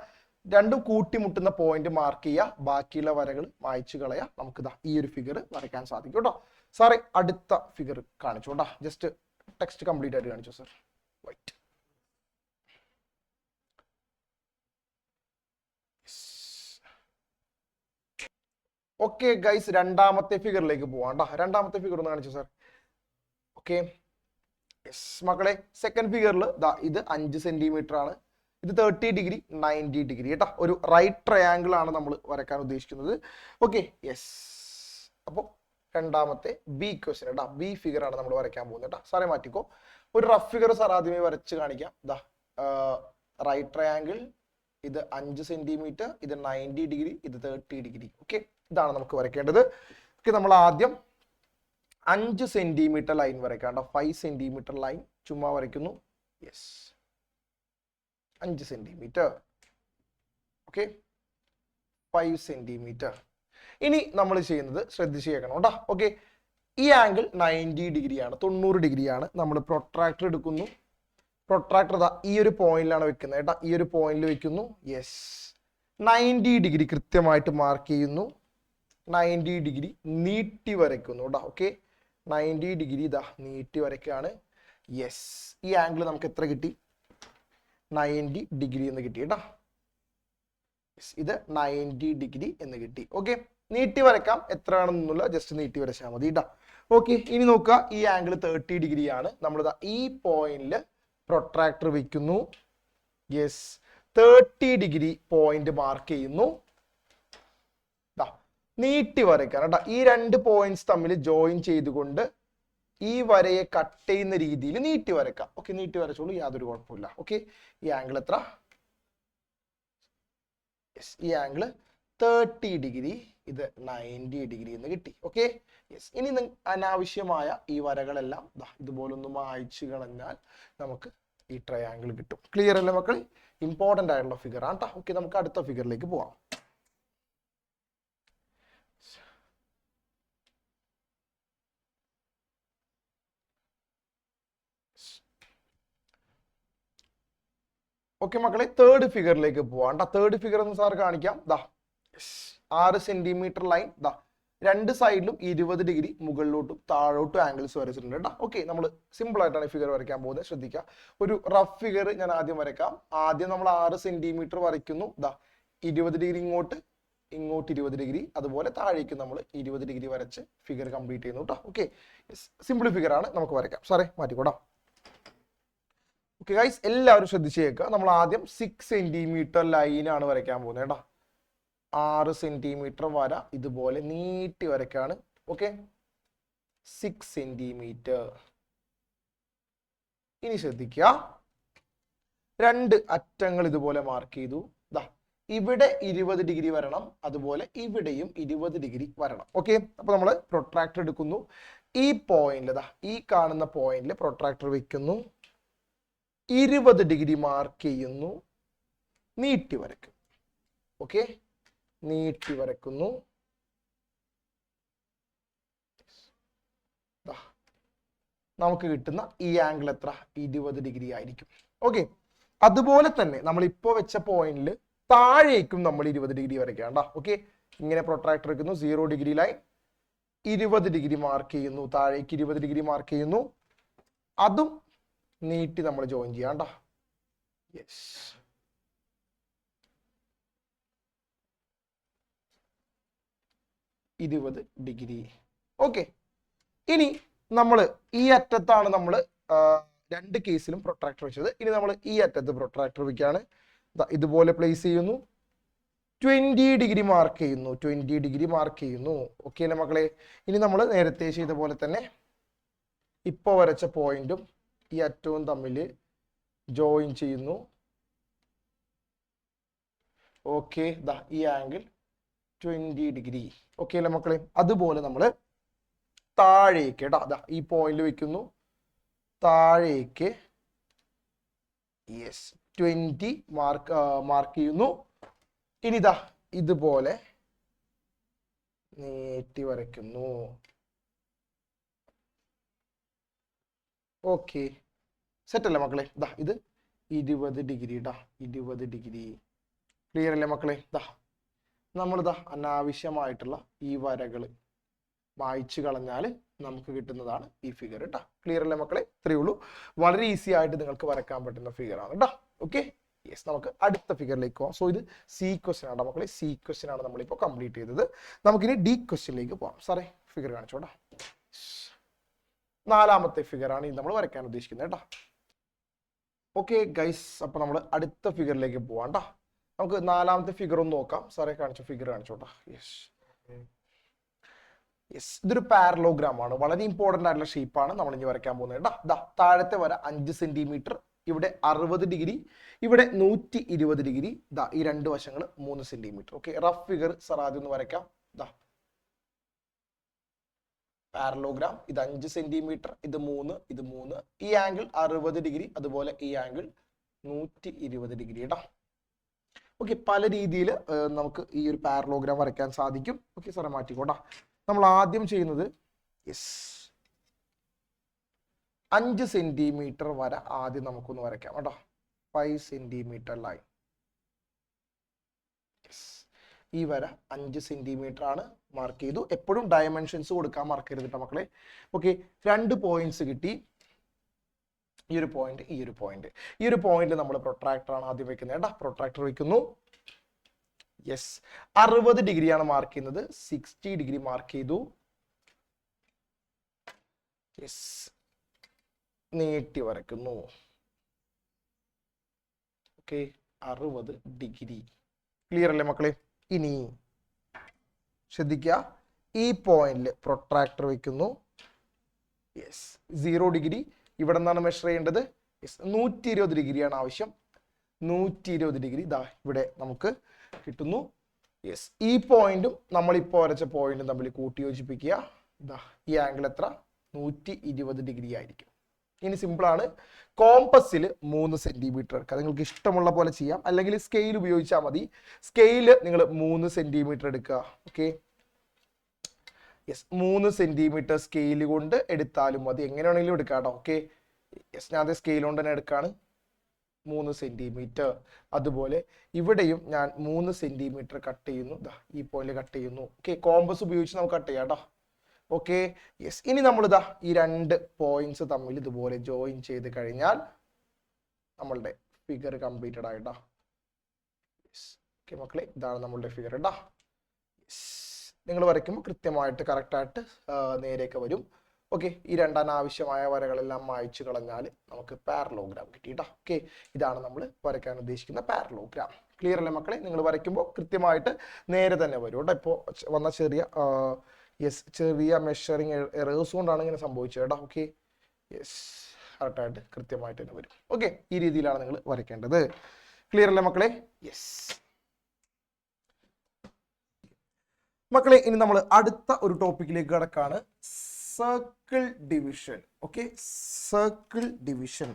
രണ്ടും കൂട്ടിമുട്ടുന്ന പോയിന്റ് മാർക്ക് ചെയ്യുക. ബാക്കിയുള്ള വരകൾ മായ്ച്ചു കളയുക. നമുക്ക് ഈ ഒരു ഫിഗർ വരയ്ക്കാൻ സാധിക്കും കേട്ടോ. സാറേ അടുത്ത ഫിഗർ കാണിച്ചു കേട്ടോ. ജസ്റ്റ് ടെക്സ്റ്റ് കംപ്ലീറ്റ് ആയിട്ട് കാണിച്ചു സാർ. വൈറ്റ്. ഓക്കെ ഗൈസ്, രണ്ടാമത്തെ ഫിഗറിലേക്ക് പോവാം കേട്ടോ. രണ്ടാമത്തെ ഫിഗർ ഒന്ന് കാണിച്ചു സാർ. ഓക്കെ, യെസ് മക്കളെ, സെക്കൻഡ് ഫിഗറിൽ ഇത് 5 സെന്റിമീറ്റർ ആണ്. ഇത് 30 ഡിഗ്രി, 90 ഡിഗ്രി കേട്ടോ. ഒരു റൈറ്റ് ട്രയാങ്കിൾ ആണ് നമ്മൾ വരയ്ക്കാൻ ഉദ്ദേശിക്കുന്നത്. Okay, yes. അപ്പോൾ രണ്ടാമത്തെ ബി ക്വസ്റ്റ്യൻ കേട്ടോ, ബി ഫിഗർ ആണ് നമ്മൾ വരയ്ക്കാൻ പോകുന്നത് കേട്ടോ. സാറേ മാറ്റിക്കോ, ഒരു റഫ് ഫിഗർ സാർ ആദ്യമേ വരച്ച് കാണിക്കാം. റൈറ്റ് ട്രയാങ്കിൾ, ഇത് 5 സെന്റിമീറ്റർ, ഇത് 90 ഡിഗ്രി, ഇത് 30 ഡിഗ്രി. ഓക്കെ, ഇതാണ് നമുക്ക് വരയ്ക്കേണ്ടത്. ഓക്കെ, നമ്മൾ ആദ്യം 5 സെന്റിമീറ്റർ ലൈൻ വരയ്ക്കാം കേട്ടോ. 5 സെന്റിമീറ്റർ ലൈൻ ചുമ്മാ വരയ്ക്കുന്നു. Yes, 5 centimetre. Okay, 5 centimetre. ഇനി നമ്മൾ ചെയ്യുന്നത് ശ്രദ്ധിച്ച് കേൾക്കണം കേട്ടോ. ഓക്കെ, ഈ ആംഗിൾ 90 ഡിഗ്രിയാണ്, 90 ഡിഗ്രിയാണ്. നമ്മൾ പ്രൊട്രാക്ടർ എടുക്കുന്നു. പ്രൊട്രാക്ടർ ഈ ഒരു പോയിന്റിലാണ് വെക്കുന്നത് കേട്ടോ. ഈ ഒരു പോയിന്റിൽ വെക്കുന്നു. യെസ്, 90 ഡിഗ്രി കൃത്യമായിട്ട് മാർക്ക് ചെയ്യുന്നു. 90 ഡിഗ്രി നീട്ടി വരയ്ക്കുന്നു കേട്ടോ. ഓക്കെ, 90 ഡിഗ്രി നീട്ടി വരയ്ക്കുകയാണ്. യെസ്, ഈ ആംഗിൾ നമുക്ക് എത്ര കിട്ടി? 90 ഡിഗ്രി എന്ന് കിട്ടി കേട്ടോ. ഇത് 90 ഡിഗ്രി എന്ന് കിട്ടി. ഓക്കെ, നീട്ടി വരയ്ക്കാം, എത്ര വേണമെന്നുള്ള ജസ്റ്റ് നീട്ടി വരച്ചാൽ മതി കേട്ടോ. ഓക്കെ, ഇനി നോക്കുക, ഈ ആംഗിൾ 30 ഡിഗ്രി ആണ്. നമ്മൾ ഈ പോയിന്റിൽ പ്രൊട്രാക്ടർ വെക്കുന്നു. യെസ്, 30 ഡിഗ്രി പോയിന്റ് മാർക്ക് ചെയ്യുന്നു. നീട്ടി വരയ്ക്കാൻ കേട്ടോ. ഈ 2 പോയിന്റ്സ് തമ്മിൽ ജോയിൻ ചെയ്തുകൊണ്ട് ഈ വരയെ കട്ട് ചെയ്യുന്ന രീതിയിൽ നീട്ടി വരയ്ക്കാം. ഓക്കെ, നീട്ടി വരച്ചോളൂ, യാതൊരു കുഴപ്പമില്ല. ഓക്കെ, ഈ ആംഗിൾ എത്ര? യെസ്, ഈ ആംഗിൾ 30 ഡിഗ്രി, ഇത് 90 ഡിഗ്രി എന്ന് കിട്ടി. Okay, yes. ഇനി അനാവശ്യമായ ഈ വരകളെല്ലാം ഇതുപോലൊന്ന് മായ്ച്ചു കളഞ്ഞാൽ നമുക്ക് ഈ ട്രയാംഗിൾ കിട്ടും. ക്ലിയർ അല്ലേ മക്കൾ? ഇമ്പോർട്ടന്റ് ആയിട്ടുള്ള ഫിഗർ ആണ് കേട്ടോ. ഓക്കെ, നമുക്ക് അടുത്ത ഫിഗറിലേക്ക് പോവാം. ഓക്കെ മക്കളെ, തേർഡ് ഫിഗറിലേക്ക് പോവാം. തേർഡ് ഫിഗർ എന്ന് സാർ കാണിക്കാം. 6 സെന്റിമീറ്റർ ലൈൻ, 2 സൈഡിലും 20 ഡിഗ്രി മുകളിലോട്ടും താഴോട്ടും ആംഗിൾസ് വരച്ചിട്ടുണ്ട് കേട്ടോ. ഓക്കെ, നമ്മൾ സിമ്പിൾ ആയിട്ടാണ് ഫിഗർ വരയ്ക്കാൻ പോകുന്നത്. ശ്രദ്ധിക്കുക, ഒരു റഫ് ഫിഗർ ഞാൻ ആദ്യം വരയ്ക്കാം. ആദ്യം നമ്മൾ 6 സെന്റിമീറ്റർ വരയ്ക്കുന്നു. 20 ഡിഗ്രി ഇങ്ങോട്ട് 20 ഡിഗ്രി, അതുപോലെ താഴേക്ക് നമ്മൾ 20 ഡിഗ്രി വരച്ച് ഫിഗർ കംപ്ലീറ്റ് ചെയ്യുന്നു കേട്ടോ. ഓക്കെ, സിമ്പിൾ ഫിഗർ ആണ്, നമുക്ക് വരയ്ക്കാം. സാറേ മാറ്റിക്കോടാ. ഓക്കെ ഗൈസ്, എല്ലാവരും ശ്രദ്ധിച്ച് കേൾക്കുക. നമ്മൾ ആദ്യം 6 സെന്റിമീറ്റർ ലൈനാണ് വരയ്ക്കാൻ പോകുന്നത് കേട്ടോ. 6 സെന്റിമീറ്റർ വര ഇതുപോലെ നീട്ടി വരയ്ക്കാണ്. Okay, 6 centimetre. ഇനി ശ്രദ്ധിക്കുക, 2 അറ്റങ്ങൾ ഇതുപോലെ മാർക്ക് ചെയ്തു. ഇവിടെ 20 ഡിഗ്രി വരണം, അതുപോലെ ഇവിടെയും 20 ഡിഗ്രി വരണം. ഓക്കെ, അപ്പൊ നമ്മൾ പ്രൊട്രാക്ടർ എടുക്കുന്നു. ഈ പോയിന്റിൽ, ഈ കാണുന്ന പോയിന്റിൽ പ്രൊട്രാക്ടർ വെക്കുന്നു. 20 ഡിഗ്രി മാർക്ക് ചെയ്യുന്നു. നീട്ടി വരയ്ക്കും. ഓക്കെ, നീട്ടി വരയ്ക്കുന്നു. നമുക്ക് കിട്ടുന്ന ഈ ആംഗിൾ എത്ര? 20 ഡിഗ്രി ആയിരിക്കും. ഓക്കെ, അതുപോലെ തന്നെ നമ്മൾ ഇപ്പോൾ വെച്ച പോയിന്റിൽ താഴേക്കും നമ്മൾ 20 ഡിഗ്രി വരയ്ക്കാം. ഓക്കെ, ഇങ്ങനെ പ്രൊട്രാക്ടർ വെക്കുന്നു, 0 ഡിഗ്രി ലൈൻ 20 ഡിഗ്രി മാർക്ക് ചെയ്യുന്നു, താഴേക്ക് 20 ഡിഗ്രി മാർക്ക് ചെയ്യുന്നു, അതും നീട്ടി നമ്മൾ ജോയിൻ ചെയ്യാം. Yes, degree. ഓക്കെ, ഇനി നമ്മൾ ഈ അറ്റത്താണ് നമ്മൾ രണ്ട് കേസിലും പ്രൊട്രാക്ടർ വെച്ചത്. ഇനി നമ്മൾ ഈ അറ്റത്ത് പ്രൊട്രാക്ടർ വെക്കുകയാണ്. ഇതുപോലെ പ്ലേസ് ചെയ്യുന്നു, 20 ഡിഗ്രി മാർക്ക് ചെയ്യുന്നു, 20 ഡിഗ്രി മാർക്ക് ചെയ്യുന്നു. ഓക്കെ അല്ലേ മക്കളെ? ഇനി നമ്മൾ നേരത്തെ ചെയ്ത പോലെ തന്നെ ഇപ്പോൾ വരച്ച പോയിന്റും ഈ അറ്റവും തമ്മിൽ ജോയിൻ ചെയ്യുന്നു. ഓക്കെ, ഈ ആംഗിൾ 20 ഡിഗ്രി. ഓക്കെ അല്ലേ മക്കളെ? അതുപോലെ നമ്മൾ താഴേക്ക് ഈ പോയിന്റ് വെക്കുന്നു, താഴേക്ക് 20 മാർക്ക് ചെയ്യുന്നു. ഇനി ഇതുപോലെ നീട്ടി വരയ്ക്കുന്നു. ഓക്കെ, സെറ്റ് അല്ലേ മക്കളെ? ഇത് 20 ഡിഗ്രി 20 ഡിഗ്രി. ക്ലിയർ അല്ലേ മക്കളെ? നമ്മൾ അനാവശ്യമായിട്ടുള്ള ഈ വരകൾ മായ്ച്ചു കളഞ്ഞാൽ നമുക്ക് കിട്ടുന്നതാണ് ഈ ഫിഗർ. ക്ലിയർ അല്ലേ മക്കളെ? ഇത്രയേ ഉള്ളൂ. വളരെ ഈസി ആയിട്ട് നിങ്ങൾക്ക് വരയ്ക്കാൻ പറ്റുന്ന ഫിഗർ ആണ്. ഓക്കെ, യെസ്, നമുക്ക് അടുത്ത ഫിഗറിലേക്ക് പോകാം. സോ ഇത് സി ക്വസ്റ്റ്യൻ ആണ് മക്കളെ, സി ക്വസ്റ്റ്യൻ ആണ് നമ്മളിപ്പോൾ കംപ്ലീറ്റ് ചെയ്തത്. നമുക്കിനി ഡി ക്വസ്റ്റ്യനിലേക്ക് പോകാം. സാറേ ഫിഗർ കാണിച്ചോടാ. 4ാമത്തെ ഫിഗർ ആണ് നമ്മൾ വരയ്ക്കാൻ ഉദ്ദേശിക്കുന്നത്. ഓക്കെ ഗൈസ്, അപ്പൊ നമ്മൾ അടുത്ത ഫിഗറിലേക്ക് പോവാം. നമുക്ക് 4ാമത്തെ ഫിഗർ ഒന്ന് നോക്കാം. സാറേ കാണിച്ച ഫിഗർ കാണിച്ചോട്ടാ. യെസ്, ഇതൊരു പാരലോഗ്രാം ആണ്. വളരെ ഇമ്പോർട്ടന്റ് ആയിട്ടുള്ള ഷേപ്പാണ് നമ്മൾ ഇനി വരയ്ക്കാൻ പോകുന്നത്. താഴത്തെ വര 5 സെന്റിമീറ്റർ, ഇവിടെ 60 ഡിഗ്രി, ഇവിടെ 120 ഡിഗ്രി. ഈ രണ്ട് വശങ്ങൾ 3 centimetre. Okay, rough figure sir ആദ്യം ഒന്ന് വരയ്ക്കാം. പാരലോഗ്രാം, ഇത് 5 സെന്റിമീറ്റർ, ഇത് 3, ഇത് 3. ഈ ആംഗിൾ 60 ഡിഗ്രി, അതുപോലെ ഈ ആംഗിൾ 120 ഡിഗ്രി. ഓക്കെ, പല രീതിയിൽ നമുക്ക് ഈ ഒരു പാരലോഗ്രാം വരയ്ക്കാൻ സാധിക്കും. ഓക്കെ സാറേ മാറ്റിക്കോട്ടാ. നമ്മൾ ആദ്യം ചെയ്യുന്നത് 5 സെന്റിമീറ്റർ വര ആദ്യം നമുക്കൊന്ന് വരയ്ക്കാം. 5 സെന്റിമീറ്റർ ലൈൻ. ഈ വര 5 സെന്റിമീറ്റർ ആണ് മാർക്ക് ചെയ്തു. എപ്പോഴും ഡയമെൻഷൻസ് കൊടുക്കാൻ മറക്കരുത് മക്കളെ. ഓക്കെ, 2 പോയിന്റ്സ് കിട്ടി. ഈ ഒരു പോയിന്റ്, ഈ ഒരു പോയിന്റ്. ഈ ഒരു പോയിന്റിൽ നമ്മൾ പ്രൊട്രാക്ടർ ആണ് ആദ്യം വെക്കുന്നത്. പ്രൊട്രാക്ടർ വെക്കുന്നു. യെസ്, 60 ഡിഗ്രിയാണ് മാർക്ക് ചെയ്യുന്നത്. 60 ഡിഗ്രി മാർക്ക് ചെയ്തു. യെസ്, നീട്ടി വരയ്ക്കുന്നു. Okay, 60 degree. ക്ലിയർ അല്ലേ മക്കളെ? ഇനി ശ്രദ്ധിക്കുക, ഈ പോയിന്റിൽ പ്രൊട്രാക്ടർ വെക്കുന്നു. Yes, 0 degree. ഇവിടെ നിന്നാണ് മെഷർ ചെയ്യേണ്ടത്. 120 ഡിഗ്രിയാണ് ആവശ്യം. 120 ഡിഗ്രി ഇവിടെ നമുക്ക് കിട്ടുന്നു. യെസ്, ഈ പോയിന്റും നമ്മളിപ്പോൾ വരച്ച പോയിന്റും തമ്മിൽ കൂട്ടി യോജിപ്പിക്കുക. ഈ ആംഗിൾ എത്ര? 120 ഡിഗ്രി ആയിരിക്കും. ഇനി സിമ്പിൾ ആണ്. കോമ്പസിൽ 3 സെന്റിമീറ്റർ എടുക്കുക. നിങ്ങൾക്ക് ഇഷ്ടമുള്ള പോലെ ചെയ്യാം, അല്ലെങ്കിൽ സ്കെയിൽ ഉപയോഗിച്ചാൽ മതി. സ്കെയിൽ നിങ്ങൾ 3 സെന്റിമീറ്റർ എടുക്കുക. ഓക്കെ, യെസ്, 3 സെന്റിമീറ്റർ സ്കെയിൽ കൊണ്ട് എടുത്താലും മതി, എങ്ങനെ വേണമെങ്കിലും എടുക്കാം. ഓക്കെ, യെസ്, ഞാൻ അത് സ്കെയിൽ കൊണ്ട് തന്നെ എടുക്കാണ്. 3 സെന്റിമീറ്റർ. അതുപോലെ ഇവിടെയും ഞാൻ 3 സെന്റിമീറ്റർ കട്ട് ചെയ്യുന്നു. ഈ പോയിന്റ് കട്ട് ചെയ്യുന്നു. ഓക്കെ, കോമ്പസ് ഉപയോഗിച്ച് നമുക്ക് കട്ട് ചെയ്യാം. Okay, yes. ഇനി നമ്മൾ ഈ 2 പോയിന്റ്സ് തമ്മിൽ ഇതുപോലെ ജോയിൻ ചെയ്ത് കഴിഞ്ഞാൽ നമ്മളുടെ ഫിഗർ കംപ്ലീറ്റഡ് ആയിട്ടാ. ഓക്കെ മക്കളെ, ഇതാണ് നമ്മളുടെ ഫിഗർ. നിങ്ങൾ വരയ്ക്കുമ്പോൾ കൃത്യമായിട്ട് കറക്റ്റായിട്ട് നേരെയൊക്കെ വരും. ഓക്കെ, ഈ 2 അനാവശ്യമായ വരകളെല്ലാം മായ്ച്ചു കളഞ്ഞാൽ നമുക്ക് പാരലോഗ്രാം കിട്ടിയിട്ടാ. ഓക്കെ, ഇതാണ് നമ്മൾ വരയ്ക്കാൻ ഉദ്ദേശിക്കുന്ന പാരലോഗ്രാം. ക്ലിയർ അല്ലേ മക്കളെ? നിങ്ങൾ വരയ്ക്കുമ്പോൾ കൃത്യമായിട്ട് നേരെ തന്നെ വരും. ഇപ്പോൾ വന്ന ചെറിയ മെഷറിങ് എറേഴ്സ് കൊണ്ടാണ് ഇങ്ങനെ സംഭവിച്ചത്. ഓക്കെ, യെസ്, കറക്റ്റായിട്ട് കൃത്യമായിട്ട് തന്നെ വരും. ഓക്കെ, ഈ രീതിയിലാണ് നിങ്ങൾ വരയ്ക്കേണ്ടത്. ക്ലിയർ അല്ലേ മക്കളെ? യെസ് മക്കളെ, ഇനി നമ്മൾ അടുത്ത ഒരു ടോപ്പിക്കിലേക്ക് കടക്കാണ്. Circle division. Okay, circle division.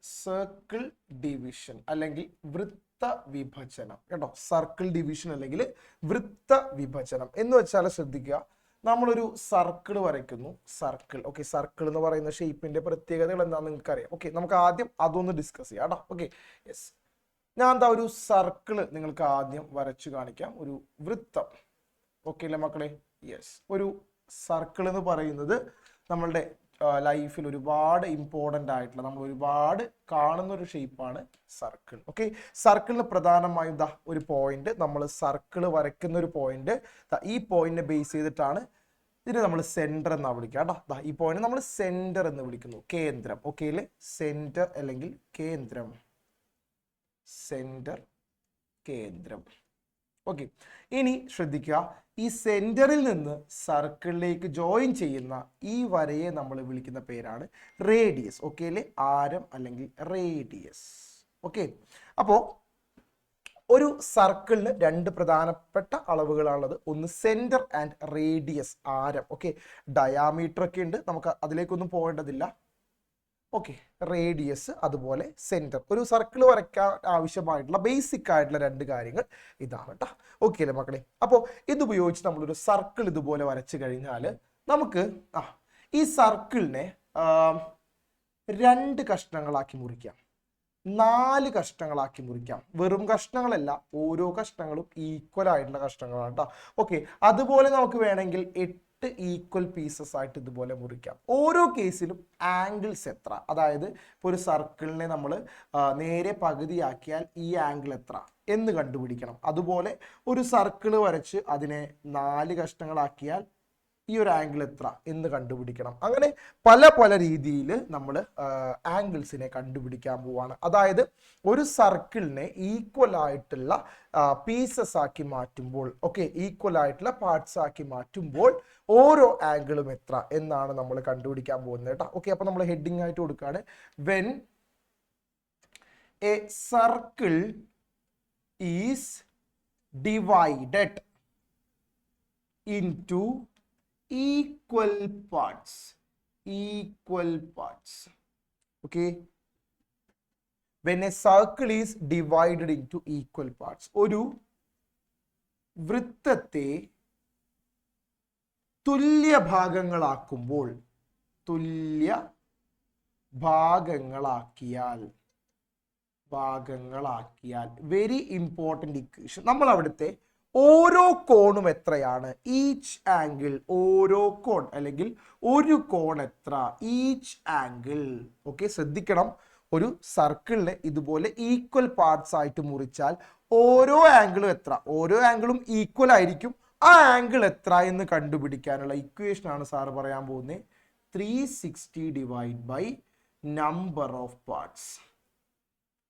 Circle division അല്ലെങ്കിൽ വൃത്ത വിഭജനം കേട്ടോ. സർക്കിൾ ഡിവിഷൻ അല്ലെങ്കിൽ വൃത്ത വിഭജനം എന്ന് വെച്ചാൽ ശ്രദ്ധിക്കുക, നമ്മളൊരു സർക്കിൾ വരയ്ക്കുന്നു. Circle, okay. സർക്കിൾ എന്ന് പറയുന്ന ഷേപ്പിന്റെ പ്രത്യേകതകൾ എന്താണെന്ന് നിങ്ങൾക്ക് അറിയാം. ഓക്കെ, നമുക്ക് ആദ്യം അതൊന്ന് ഡിസ്കസ് ചെയ്യാം കേട്ടോ. Okay, yes. ഞാൻ എന്താ ഒരു സർക്കിൾ നിങ്ങൾക്ക് ആദ്യം വരച്ചു കാണിക്കാം. ഒരു വൃത്തം, ഓക്കെ അല്ലേ മക്കളെ? യെസ്. ഒരു സർക്കിൾ എന്ന് പറയുന്നത് നമ്മളുടെ ലൈഫിൽ ഒരുപാട് ഇമ്പോർട്ടൻ്റ് ആയിട്ടുള്ള, നമ്മൾ ഒരുപാട് കാണുന്ന ഒരു ഷേപ്പാണ് സർക്കിൾ. ഓക്കെ, സർക്കിളിന് പ്രധാനമായും ഒരു പോയിന്റ്, നമ്മൾ സർക്കിൾ വരയ്ക്കുന്ന ഒരു പോയിന്റ്, ഈ പോയിന്റിനെ ബേസ് ചെയ്തിട്ടാണ് ഇതിനെ നമ്മൾ സെന്റർ എന്നാണ് വിളിക്കുക കേട്ടോ. ഈ പോയിന്റ് നമ്മൾ സെന്റർ എന്ന് വിളിക്കുന്നു, കേന്ദ്രം. ഓക്കെ അല്ലേ? സെന്റർ അല്ലെങ്കിൽ കേന്ദ്രം, സെന്റർ, കേന്ദ്രം. ഓക്കെ, ഇനി ശ്രദ്ധിക്കുക, ഈ സെന്ററിൽ നിന്ന് സർക്കിളിലേക്ക് ജോയിൻ ചെയ്യുന്ന ഈ വരയെ നമ്മൾ വിളിക്കുന്ന പേരാണ് റേഡിയസ്. ഓക്കെ അല്ലേ? ആരം അല്ലെങ്കിൽ റേഡിയസ്. ഓക്കെ, അപ്പോൾ ഒരു സർക്കിളിന് രണ്ട് പ്രധാനപ്പെട്ട അളവുകളാണുള്ളത്. ഒന്ന് സെന്റർ ആൻഡ് റേഡിയസ്, ആരം. ഓക്കെ, ഡയാമീറ്റർ ഒക്കെ ഉണ്ട്, നമുക്ക് അതിലേക്കൊന്നും പോകേണ്ടതില്ല. ഓക്കെ, റേഡിയസ് അതുപോലെ സെന്റർ. ഒരു സർക്കിൾ വരയ്ക്കാൻ ആവശ്യമായിട്ടുള്ള ബേസിക് ആയിട്ടുള്ള രണ്ട് കാര്യങ്ങൾ ഇതാണ് കേട്ടോ. ഓക്കെ അല്ലേ മക്കളെ? അപ്പോൾ ഇതുപയോഗിച്ച് നമ്മളൊരു സർക്കിൾ ഇതുപോലെ വരച്ചു കഴിഞ്ഞാൽ നമുക്ക് ഈ സർക്കിളിനെ രണ്ട് കഷ്ണങ്ങളാക്കി മുറിക്കാം, 4 കഷ്ണങ്ങളാക്കി മുറിക്കാം. വെറും കഷ്ണങ്ങളല്ല, ഓരോ കഷ്ണങ്ങളും ഈക്വൽ ആയിട്ടുള്ള കഷ്ണങ്ങളാണ് കേട്ടോ. ഓക്കെ, അതുപോലെ നമുക്ക് വേണമെങ്കിൽ 8 ഈക്വൽ പീസസ് ആയിട്ട് ഇതുപോലെ മുറിക്കാം. ഓരോ കേസിലും ആംഗിൾസ് എത്ര, അതായത് ഇപ്പോൾ ഒരു സർക്കിളിനെ നമ്മൾ നേരെ പകുതിയാക്കിയാൽ ഈ ആംഗിൾ എത്ര എന്ന് കണ്ടുപിടിക്കണം. അതുപോലെ ഒരു സർക്കിൾ വരച്ച് അതിനെ 4 കഷ്ണങ്ങളാക്കിയാൽ ഈ ഒരു ആംഗിൾ എത്ര എന്ന് കണ്ടുപിടിക്കണം. അങ്ങനെ പല പല രീതിയിൽ നമ്മൾ ആംഗിൾസിനെ കണ്ടുപിടിക്കാൻ പോവാണ്. അതായത് ഒരു സർക്കിളിനെ ഈക്വൽ ആയിട്ടുള്ള പീസസ് ആക്കി മാറ്റുമ്പോൾ, ഓക്കെ, ഈക്വൽ ആയിട്ടുള്ള പാർട്സ് ആക്കി മാറ്റുമ്പോൾ ഓരോ ആംഗിളും എത്ര എന്നാണ് നമ്മൾ കണ്ടുപിടിക്കാൻ പോകുന്നത് കേട്ടോ. ഓക്കെ, അപ്പൊ നമ്മൾ ഹെഡിങ് ആയിട്ട് കൊടുക്കുകയാണ്, when A circle is divided into equal parts, okay, when a circle is divided into equal parts, ഒരു വൃത്തത്തെ തുല്യ ഭാഗങ്ങളാക്കുമ്പോൾ, തുല്യ ഭാഗങ്ങളാക്കിയാൽ, വെരി ഇമ്പോർട്ടന്റ് ഇക്വേഷൻ. നമ്മൾ അവിടുത്തെ ഓരോ കോണും എത്രയാണ്, ഈച്ച് ആംഗിൾ, ഓരോ കോൺ അല്ലെങ്കിൽ ഒരു കോൺ എത്ര, ഈച്ച് ആംഗിൾ. ഓക്കെ, ശ്രദ്ധിക്കണം, ഒരു സർക്കിളിനെ ഇതുപോലെ ഈക്വൽ പാർട്സ് ആയിട്ട് മുറിച്ചാൽ ഓരോ ആംഗിളും എത്ര, ഓരോ ആംഗിളും ഈക്വൽ ആയിരിക്കും. ആ ആംഗിൾ എത്ര എന്ന് കണ്ടുപിടിക്കാനുള്ള ഇക്വേഷൻ ആണ് സാർ പറയാൻ പോകുന്നത്. 360 divide by number of parts.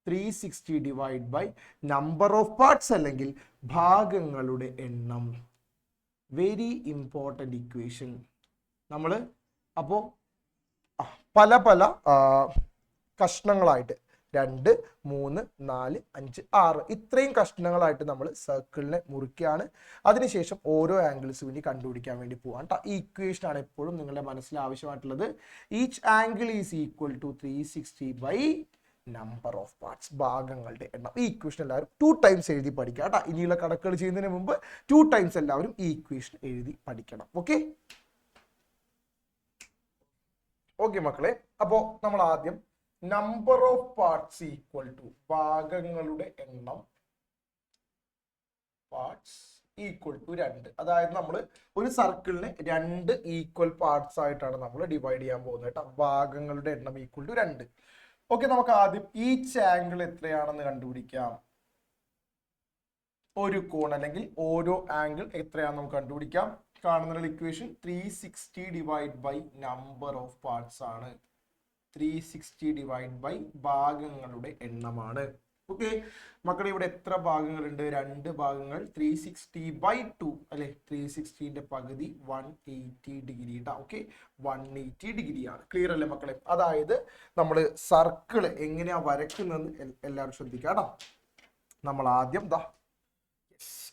360 divide by number of parts അല്ലെങ്കിൽ ഭാഗങ്ങളുടെ എണ്ണം. Very important equation. നമ്മൾ അപ്പോൾ പല പല കഷ്ണങ്ങളായിട്ട് 2, 3, 4, 5, 6 ഇത്രയും കഷ്ണങ്ങളായിട്ട് നമ്മൾ സർക്കിളിനെ മുറിക്കുകയാണ്. അതിനുശേഷം ഓരോ ആംഗിൾസ് വേണ്ടി കണ്ടുപിടിക്കാൻ വേണ്ടി പോവാണ് കേട്ടോ. ഈ ഇക്വേഷൻ ആണ് എപ്പോഴും നിങ്ങളുടെ മനസ്സിൽ ആവശ്യമായിട്ടുള്ളത്. Each angle is equal to 360 by number of parts, ഭാഗങ്ങളുടെ എണ്ണം. ഈ ഇക്വേഷൻ എല്ലാവരും 2 ടൈംസ് എഴുതി പഠിക്കുക കേട്ടോ. ഇനിയുള്ള കണക്കുകൾ ചെയ്യുന്നതിന് മുമ്പ് 2 ടൈംസ് എല്ലാവരും ഈ ഇക്വേഷൻ എഴുതി പഠിക്കണം. ഓക്കെ ഓക്കെ മക്കളെ, അപ്പോൾ നമ്മൾ ആദ്യം number of parts equal to, ഭാഗങ്ങളുടെ എണ്ണം, പാർട്സ് ഈക്വൽ ടു 2. അതായത് നമ്മൾ ഒരു സർക്കിളിനെ 2 ഈക്വൽ പാർട്സ് ആയിട്ടാണ് നമ്മൾ ഡിവൈഡ് ചെയ്യാൻ പോകുന്നത് കേട്ടോ. ഭാഗങ്ങളുടെ എണ്ണം ഈക്വൽ ടു 2. ഓക്കെ, നമുക്ക് ആദ്യം ഈച്ച് ആംഗിൾ എത്രയാണെന്ന് കണ്ടുപിടിക്കാം. ഒരു കോൺ അല്ലെങ്കിൽ ഓരോ ആംഗിൾ എത്രയാണെന്ന് നമുക്ക് കണ്ടുപിടിക്കാം. കാണുന്ന equation 360 divide by number of parts ആണ്. 360 ഡിവൈഡ് ബൈ ഭാഗങ്ങളുടെ എണ്ണമാണ്. ഓക്കെ മക്കളെ, ഇവിടെ എത്ര ഭാഗങ്ങളുണ്ട്? 2 ഭാഗങ്ങൾ. 360 ബൈ 2 അല്ലെ, 360ന്റെ പകുതി 180 ഡിഗ്രി. ഓക്കെ, 180 ഡിഗ്രിയാണ്. ക്ലിയർ അല്ലേ മക്കളെ? അതായത് നമ്മൾ സർക്കിൾ എങ്ങനെയാ വരയ്ക്കുന്നത് എല്ലാവരും ശ്രദ്ധിക്കാം. നമ്മൾ ആദ്യം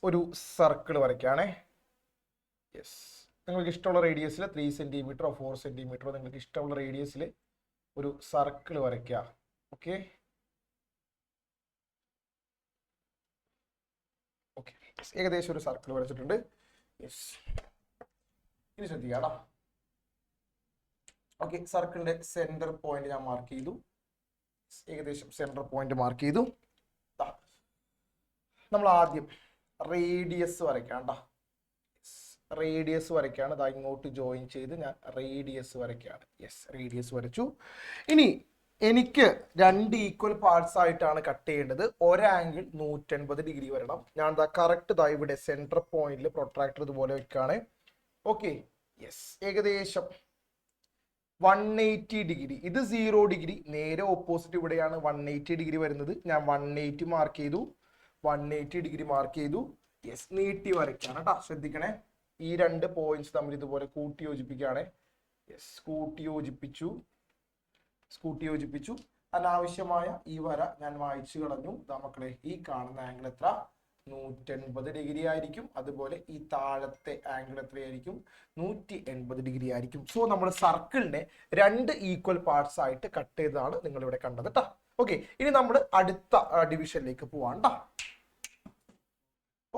ഒരു സർക്കിൾ വരയ്ക്കുകയാണേ. യെസ്, നിങ്ങൾക്ക് ഇഷ്ടമുള്ള റേഡിയസിൽ 3 സെന്റിമീറ്ററോ 4 സെന്റിമീറ്ററോ നിങ്ങൾക്ക് ഇഷ്ടമുള്ള റേഡിയസിൽ ഒരു സർക്കിൾ വരയ്ക്കുക. ഓക്കെ ഓക്കെ, ഏകദേശം ഒരു സർക്കിൾ വരച്ചിട്ടുണ്ട്. യെസ്, ഇനി ശ്രദ്ധിക്കാം. ഓക്കെ, സർക്കിളിന്റെ സെന്റർ പോയിന്റ് ഞാൻ മാർക്ക് ചെയ്തു. ഏകദേശം സെന്റർ പോയിന്റ് മാർക്ക് ചെയ്തു. നമ്മൾ ആദ്യം റേഡിയസ് വരയ്ക്കാം. റേഡിയസ് വരയ്ക്കാണ്. ഇതാ ഇങ്ങോട്ട് ജോയിൻ ചെയ്ത് ഞാൻ റേഡിയസ് വരയ്ക്കാണ്. യെസ്, റേഡിയസ് വരച്ചു. ഇനി എനിക്ക് രണ്ട് ഈക്വൽ പാർട്സ് ആയിട്ടാണ് കട്ട് ചെയ്യേണ്ടത്. ഒരാംഗിൾ 180 ഡിഗ്രി വരണം. ഞാൻ എന്താ കറക്റ്റ് ഇതാ ഇവിടെ സെന്റർ പോയിന്റിൽ പ്രൊട്രാക്ടർ ഇതുപോലെ വെക്കാണ്. ഓക്കെ, യെസ്, ഏകദേശം 180 ഡിഗ്രി. ഇത് 0 ഡിഗ്രി, നേരെ ഓപ്പോസിറ്റ് ഇവിടെയാണ് 180 ഡിഗ്രി വരുന്നത്. ഞാൻ 180 മാർക്ക് ചെയ്തു. 180 ഡിഗ്രി മാർക്ക് ചെയ്തു. യെസ്, നീട്ടി വരയ്ക്കാണ് കേട്ടോ. ശ്രദ്ധിക്കണേ, ഈ രണ്ട് പോയിന്റ്സ് തമ്മിൽ ഇതുപോലെ കൂട്ടി യോജിപ്പിക്കുകയാണ്. യെസ്, കൂട്ടി യോജിപ്പിച്ചു. അനാവശ്യമായ ഈ വര ഞാൻ വായിച്ചു കളഞ്ഞു. മക്കളെ, ഈ കാണുന്ന ആംഗിൾ എത്ര? 180 ഡിഗ്രി ആയിരിക്കും. അതുപോലെ ഈ താഴത്തെ ആംഗിൾ എത്രയായിരിക്കും? 180 ഡിഗ്രി ആയിരിക്കും. സോ നമ്മൾ സർക്കിളിനെ രണ്ട് ഈക്വൽ പാർട്സ് ആയിട്ട് കട്ട് ചെയ്തതാണ് നിങ്ങൾ ഇവിടെ കണ്ടത് കേട്ടോ. ഓക്കെ, ഇനി നമ്മൾ അടുത്ത ഡിവിഷനിലേക്ക് പോവാം കേട്ടോ.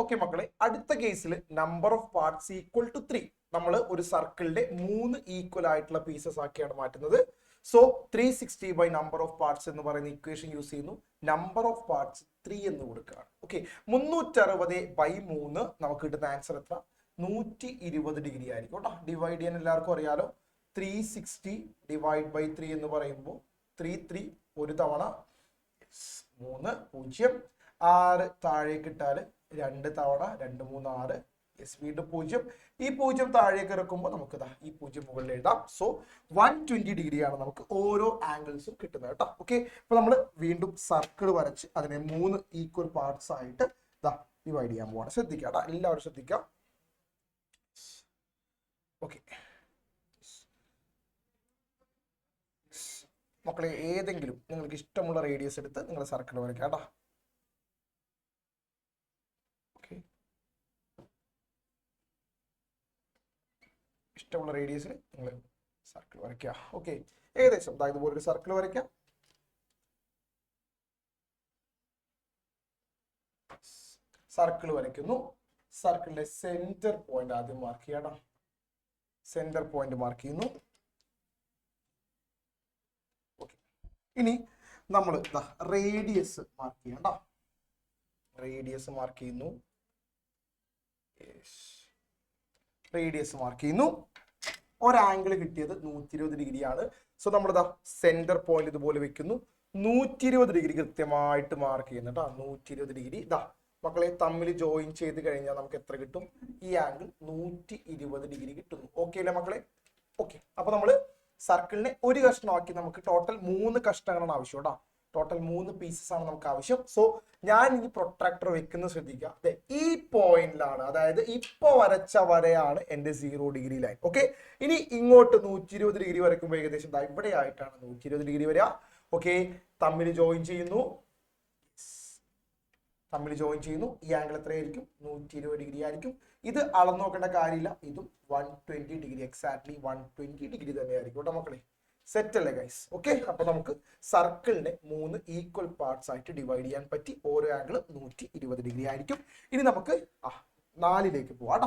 ഓക്കെ മക്കളെ, അടുത്ത കേസിൽ number of parts equal to 3. നമ്മൾ ഒരു സർക്കിളിന്റെ 3 ഈക്വൽ ആയിട്ടുള്ള പീസസ് ആക്കിയാണ് മാറ്റുന്നത്. So 360 by number of parts എന്ന് പറയുന്ന ഇക്വേഷൻ യൂസ് ചെയ്യുന്നു. നമ്പർ ഓഫ് പാർട്സ് 3 എന്ന് കൊടുക്കുകയാണ്. ഓക്കെ, 360 ബൈ 3 നമുക്ക് കിട്ടുന്ന ആൻസർ എത്ര? 120 ഡിഗ്രി ആയിരിക്കും കേട്ടോ. ഡിവൈഡ് ചെയ്യാൻ എല്ലാവർക്കും അറിയാലോ. 360 ഡിവൈഡ് ബൈ 3 എന്ന് പറയുമ്പോൾ 3 ഒരു തവണ 3 0 6 താഴേക്ക് ഇട്ടാൽ 2 തവണ 2 3 6. യെസ്, വീണ്ടും 0. ഈ 0 താഴേക്ക് ഇറക്കുമ്പോൾ നമുക്ക് ഈ 0 മുകളിൽ എഴുതാം. സോ 120 ഡിഗ്രിയാണ് നമുക്ക് ഓരോ ആംഗിൾസും കിട്ടുന്നത് കേട്ടോ. ഓക്കെ, അപ്പൊ നമ്മൾ വീണ്ടും സർക്കിൾ വരച്ച് അതിനെ 3 ഈക്വൽ പാർട്സ് ആയിട്ട് ഡിവൈഡ് ചെയ്യാൻ പോവാണ്. ശ്രദ്ധിക്കാം, എല്ലാവരും ശ്രദ്ധിക്കാം. ഓക്കെ മക്കളെ, ഏതെങ്കിലും നിങ്ങൾക്ക് ഇഷ്ടമുള്ള റേഡിയസ് എടുത്ത് നിങ്ങൾ സർക്കിൾ വരയ്ക്കാം കേട്ടോ. ഇഷ്ടമുള്ള റേഡിയസിൽ നിങ്ങൾ സർക്കിൾ വരയ്ക്കുക. ഓക്കെ, ഏകദേശം ഇതുപോലൊരു സർക്കിൾ വരയ്ക്കാം. സർക്കിൾ വരയ്ക്കുന്നു. സർക്കിളിന്റെ സെന്റർ പോയിന്റ് ആദ്യം മാർക്ക് ചെയ്യണം. സെന്റർ പോയിന്റ് മാർക്ക് ചെയ്യുന്നു. ഓക്കെ, ഇനി നമ്മൾ റേഡിയസ് മാർക്ക് ചെയ്യണ്ട. റേഡിയസ് മാർക്ക് ചെയ്യുന്നു. റേഡിയസ് മാർക്ക് ചെയ്യുന്നു. ഒരാംഗിൾ കിട്ടിയത് 120 ഡിഗ്രിയാണ്. സോ നമ്മൾ സെന്റർ പോയിന്റ് ഇതുപോലെ വെക്കുന്നു. 120 ഡിഗ്രി കൃത്യമായിട്ട് മാർക്ക് ചെയ്യുന്നു കേട്ടോ. 120 ഡിഗ്രി മക്കളെ തമ്മിൽ ജോയിൻ ചെയ്ത് കഴിഞ്ഞാൽ നമുക്ക് എത്ര കിട്ടും? ഈ ആംഗിൾ 120 ഡിഗ്രി കിട്ടുന്നു. ഓക്കെ അല്ലേ മക്കളെ? ഓക്കെ, അപ്പൊ നമ്മൾ സർക്കിളിനെ ഒരു കഷ്ണമാക്കി നമുക്ക് ടോട്ടൽ 3 കഷ്ണങ്ങളാണ് ആവശ്യം കേട്ടോ. ടോട്ടൽ 3 പീസസ് ആണ് നമുക്ക് ആവശ്യം. സോ ഞാൻ ഈ പ്രൊട്രാക്ടർ വെക്കുന്നത് ശ്രദ്ധിക്കുക. ഈ പോയിന്റിലാണ്, അതായത് ഇപ്പൊ വരച്ച വരയാണ് എന്റെ 0 ഡിഗ്രി ലൈൻ. ഓക്കെ, ഇനി ഇങ്ങോട്ട് 120 ഡിഗ്രി വരയ്ക്കുമ്പോൾ ഏകദേശം ഇവിടെ ആയിട്ടാണ് 120 ഡിഗ്രി വരിക. ഓക്കെ, തമ്മിൽ ജോയിൻ ചെയ്യുന്നു. ഈ ആംഗിൾ എത്രയായിരിക്കും? 120 ഡിഗ്രി ആയിരിക്കും. ഇത് അളന്നു നോക്കേണ്ട കാര്യമില്ല. ഇതും 120 ഡിഗ്രി, എക്സാക്ട്ലി 120 ഡിഗ്രി തന്നെയായിരിക്കും കേട്ടോ മക്കളെ. സെറ്റ് അല്ലേ ഗൈസ്? ഓക്കെ, അപ്പൊ നമുക്ക് സർക്കിളിനെ 3 ഈക്വൽ പാർട്സ് ആയിട്ട് ഡിവൈഡ് ചെയ്യാൻ പറ്റി. ഓരോ ആംഗിൾ 120 ഡിഗ്രി ആയിരിക്കും. ഇനി നമുക്ക് 4ലേക്ക് പോവാം.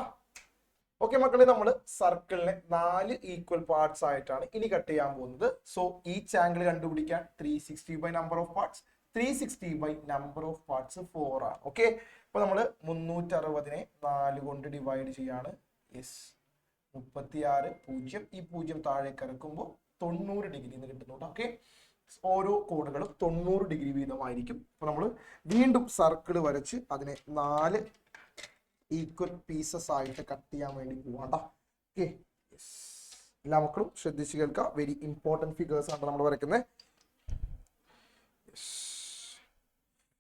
ഓക്കെ മക്കളെ, നമ്മൾ സർക്കിളിനെ 4 ഈക്വൽ പാർട്സ് ആയിട്ടാണ് ഇനി കട്ട് ചെയ്യാൻ പോകുന്നത്. സോ ഈച്ച് ആംഗിൾ കണ്ടുപിടിക്കാൻ 360 by number of parts. 360 by number of parts 4 ആണ്. ഓക്കെ, അപ്പൊ നമ്മൾ 360നെ 4 കൊണ്ട് ഡിവൈഡ് ചെയ്യാണ്. യെസ്, 36 0. ഈ 0 താഴേക്ക് ഇറക്കുമ്പോൾ 90 ഡിഗ്രി എന്ന് കിട്ടുന്നുണ്ട്. ഓക്കെ, ഓരോ കോണുകളും 90 ഡിഗ്രി വീതമായിരിക്കും. അപ്പൊ നമ്മൾ വീണ്ടും സർക്കിൾ വരച്ച് അതിനെ 4 ഈക്വൽ പീസസ് ആയിട്ട് കട്ട് ചെയ്യാൻ വേണ്ടി പോവാണ്ട. ഓക്കെ, എല്ലാ മക്കളും ശ്രദ്ധിച്ച് കേൾക്കുക. വെരി ഇമ്പോർട്ടൻറ്റ് ഫിഗേഴ്സ് ആണ് നമ്മൾ വരയ്ക്കുന്നത്.